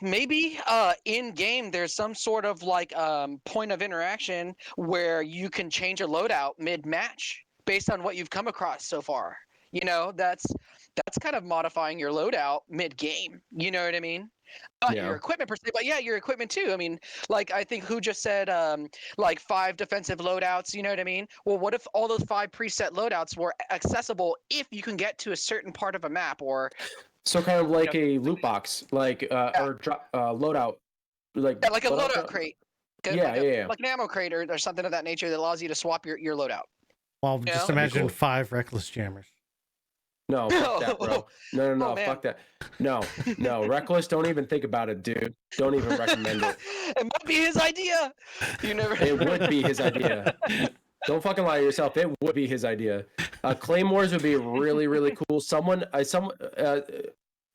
Maybe in game there's some sort of point of interaction where you can change a loadout mid match based on what you've come across so far. That's kind of modifying your loadout mid game. You know what I mean? Not your equipment per se, but yeah, your equipment too. I mean, I think who just said 5 defensive loadouts. You know what I mean? Well, what if all those 5 preset loadouts were accessible if you can get to a certain part of a map or? So kind of like a loot box, or loadout, like a loadout crate. Yeah. Like an ammo crate or something of that nature that allows you to swap your loadout. Well, just imagine cool. 5 reckless jammers. No, fuck that, bro. No, Oh, fuck that. No, reckless. Don't even think about it, dude. Don't even recommend it. It might be his idea. It would be his idea. Don't fucking lie to yourself. It would be his idea. Claymores would be really, really cool.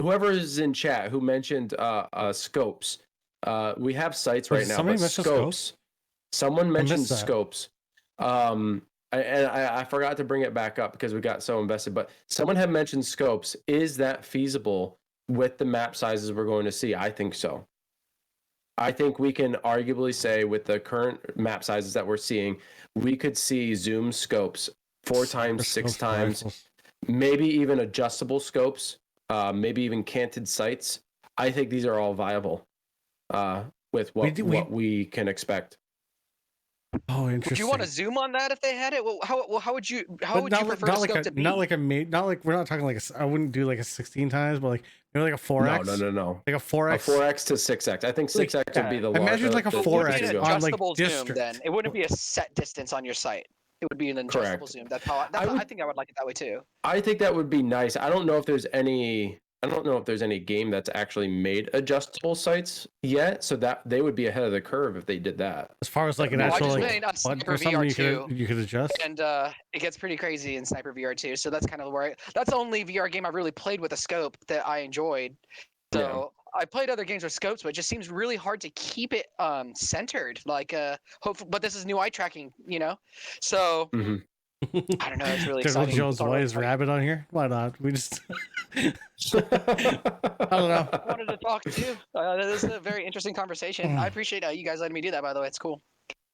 Whoever is in chat who mentioned scopes. We have sights right now. Somebody But mentioned scopes. Someone mentioned that. scopes. I forgot to bring it back up because we got so invested. But someone had mentioned scopes. Is that feasible with the map sizes we're going to see? I think so. I think we can arguably say with the current map sizes that we're seeing, we could see zoom scopes 4 times, 6 times, maybe even adjustable scopes, maybe even canted sights. I think these are all viable with what we can expect. Oh, interesting. Would you want to zoom on that if they had it? Well, how would you prefer the scope to be? Not like we're not talking I wouldn't do like a 16 times, but maybe like a 4x. No. Like a 4x. A 4x to 6x. I think 6x would be the large. Imagine like a 4x an on adjustable zoom. district. Then it wouldn't be a set distance on your site. It would be an adjustable zoom. That's how I think I would like it that way too. I think that would be nice. I don't know if there's any game that's actually made adjustable sights yet, so that they would be ahead of the curve if they did that. As far as an actual button or something you could adjust, and it gets pretty crazy in Sniper VR 2. So that's kind of where that's the only VR game I really played with a scope that I enjoyed. So I played other games with scopes, but it just seems really hard to keep it centered. But this is new eye tracking, So. Mm-hmm. I don't know. It's really exciting. Jones, why is Rabid on here? Why not? We just. I don't know. I wanted to talk to you. This is a very interesting conversation. I appreciate you guys letting me do that. By the way, it's cool.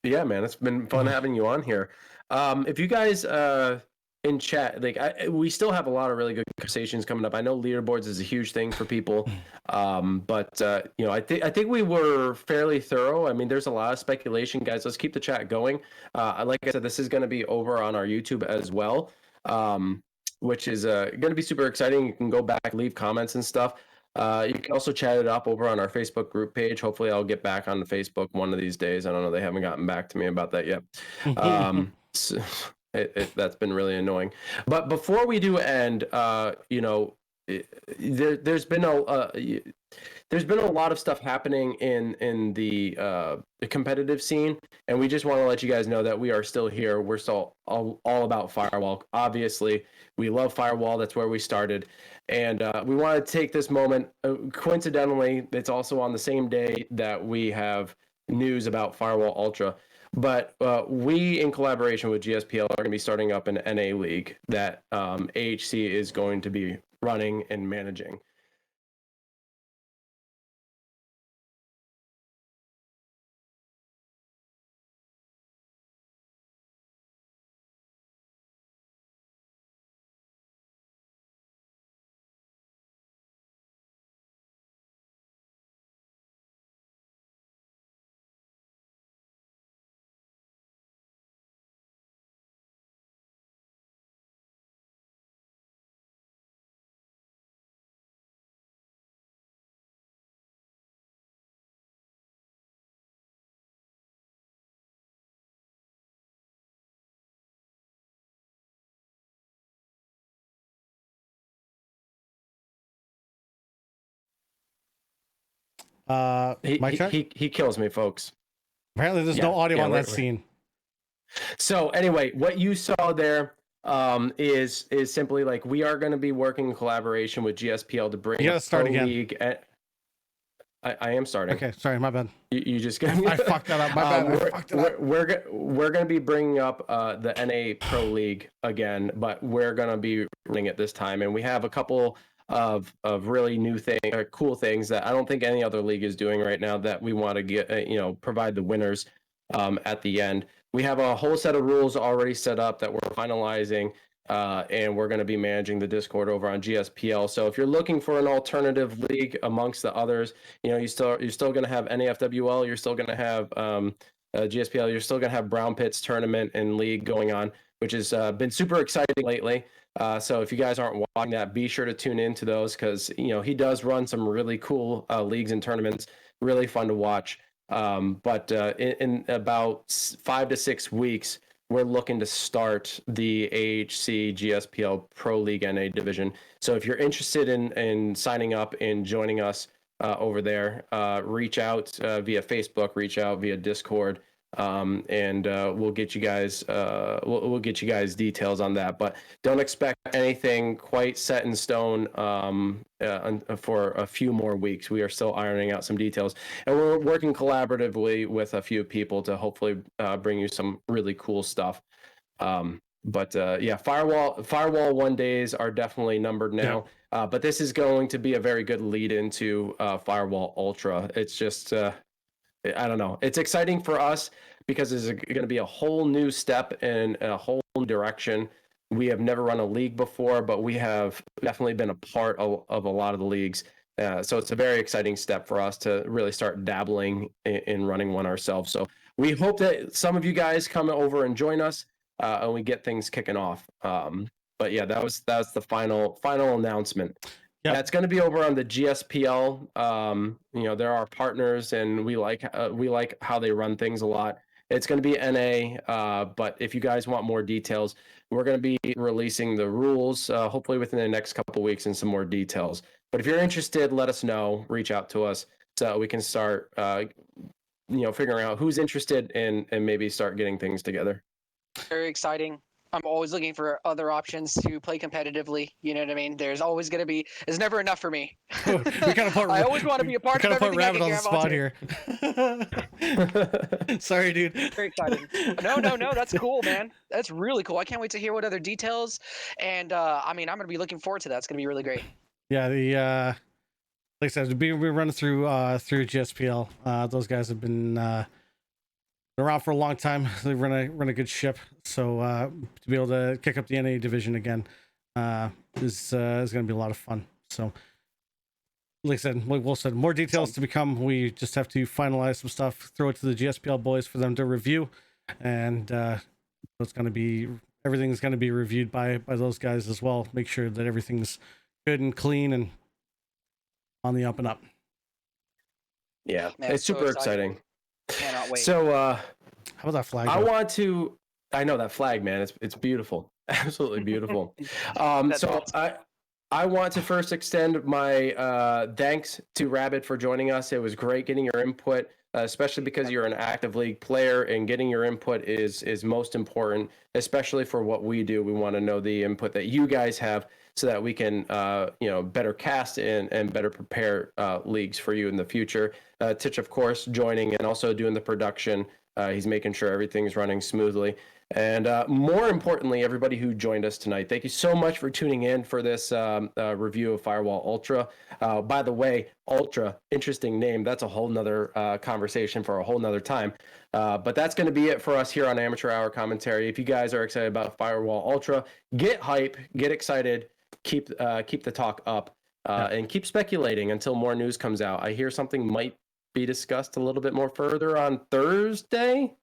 Yeah, man, it's been fun having you on here. If you guys in chat, we still have a lot of really good conversations coming up. I know leaderboards is a huge thing for people, but I think we were fairly thorough. I mean, there's a lot of speculation, guys. Let's keep the chat going. Like I said, this is going to be over on our YouTube as well, which is going to be super exciting. You can go back, leave comments and stuff. You can also chat it up over on our Facebook group page. Hopefully, I'll get back on the Facebook one of these days. I don't know; they haven't gotten back to me about that yet. That's been really annoying. But before we do end, there's been a lot of stuff happening in the competitive scene, and we just want to let you guys know that we are still here. We're still all about Firewall. Obviously, we love Firewall. That's where we started, and we want to take this moment. Coincidentally, it's also on the same day that we have news about Firewall Ultra. But we, in collaboration with GSPL, are going to be starting up an NA league that AHC is going to be running and managing. He kills me, folks. Apparently, there's no audio on that scene. So anyway, what you saw there is simply like we are going to be working in collaboration with GSPL to bring You gotta start again. league. I am starting. Okay, sorry, my bad. You just I fucked that up. My bad. I fucked it up. We're going to be bringing up the NA Pro League again, but we're going to be running it this time, and we have a couple of really new things or cool things that I don't think any other league is doing right now that we want to get provide the winners at the end. We have a whole set of rules already set up that we're finalizing. And we're going to be managing the Discord over on GSPL. So if you're looking for an alternative league amongst the others, you're still going to have NAFWL, you're still going to have GSPL, you're still going to have Brown Pits tournament and league going on, which has been super exciting lately. So if you guys aren't watching that, be sure to tune into those because he does run some really cool leagues and tournaments, really fun to watch. But in about 5 to 6 weeks, we're looking to start the AHC GSPL Pro League NA division. So if you're interested in signing up and joining us over there, reach out via Facebook, reach out via Discord, and we'll get you guys we'll get you guys details on that. But don't expect anything quite set in stone for a few more weeks. We are still ironing out some details, and we're working collaboratively with a few people to hopefully bring you some really cool stuff. But Firewall 1 days are definitely numbered now. Yeah. But this is going to be a very good lead into Firewall Ultra. It's just I don't know. It's exciting for us because it's going to be a whole new step in a whole new direction. We have never run a league before, but we have definitely been a part of a lot of the leagues. So it's a very exciting step for us to really start dabbling in running one ourselves. So we hope that some of you guys come over and join us and we get things kicking off. But yeah, that was the final announcement. Yep. That's going to be over on the GSPL. They're our partners, and we like how they run things a lot. It's going to be NA, but if you guys want more details, we're going to be releasing the rules hopefully within the next couple of weeks and some more details. But if you're interested, let us know. Reach out to us so we can start, figuring out who's interested and maybe start getting things together. Very exciting. I'm always looking for other options to play competitively. You know what I mean? There's always going to be. It's never enough for me. I always want to be a part of everything. Rabid on the spot here. Sorry, dude. Very excited. No. That's cool, man. That's really cool. I can't wait to hear what other details. And I'm going to be looking forward to that. It's going to be really great. Yeah, like I said, we're running through GSPL. Those guys have been around for a long time. They run a good ship, so to be able to kick up the NA division again is going to be a lot of fun. So, like Will said, more details to become. We just have to finalize some stuff, throw it to the GSPL boys for them to review, and it's going to be everything's going to be reviewed by those guys as well. Make sure that everything's good and clean and on the up and up. Yeah, man, it's super exciting. Cannot wait. So how about that flag? I know that flag, man. It's beautiful. Absolutely beautiful. So I want to first extend my thanks to Rabid for joining us. It was great getting your input, especially because you're an active league player, and getting your input is most important, especially for what we do. We want to know the input that you guys have so that we can better cast and better prepare leagues for you in the future. Titch, of course, joining and also doing the production. He's making sure everything's running smoothly. And more importantly, everybody who joined us tonight, thank you so much for tuning in for this review of Firewall Ultra. By the way, Ultra, interesting name. That's a whole nother conversation for a whole nother time. But that's going to be it for us here on Amateur Hour Commentary. If you guys are excited about Firewall Ultra, get hype, get excited, keep the talk up, and keep speculating until more news comes out. I hear something might be discussed a little bit more further on Thursday.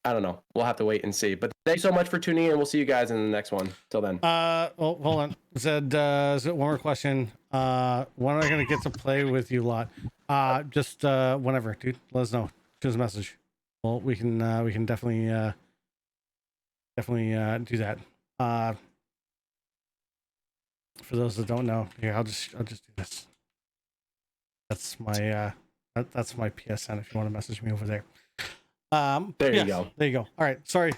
I don't know. We'll have to wait and see. But thank you so much for tuning in. We'll see you guys in the next one. Till then. Well, hold on. Zed, one more question. When are I gonna get to play with you lot? Just whenever, dude. Let us know. Shoot us a message. Well, we can definitely do that. For those that don't know, here I'll just do this. That's my that's my PSN if you want to message me over there. There you go. All right. Sorry.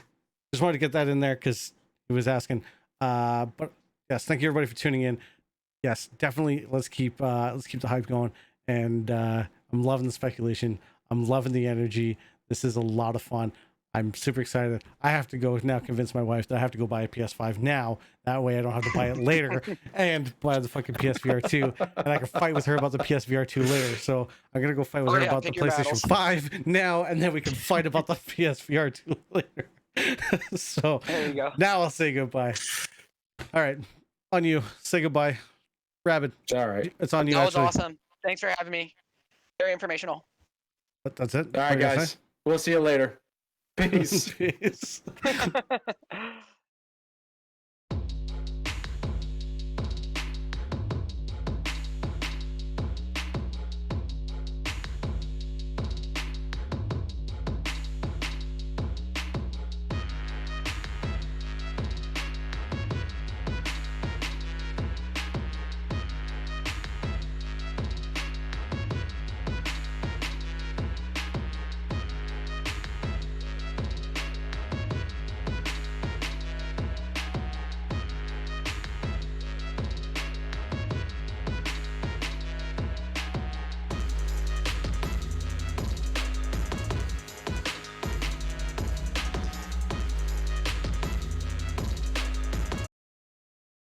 Just wanted to get that in there because was asking. But yes, thank you everybody for tuning in. Yes, definitely. Let's keep the hype going. And I'm loving the speculation. I'm loving the energy. This is a lot of fun. I'm super excited. I have to go now convince my wife that I have to go buy a PS5 now. That way I don't have to buy it later and buy the fucking PSVR 2. And I can fight with her about the PSVR 2 later. So I'm going to go fight with her about the PlayStation 5 now, and then we can fight about the PSVR 2 later. So There you go. now I'll say goodbye. All right. On you. Say goodbye. Rabid. All right. It's on you. That was actually. awesome. Thanks for having me. Very informational. That's it. All right, guys. We'll see you later. Peace. Peace.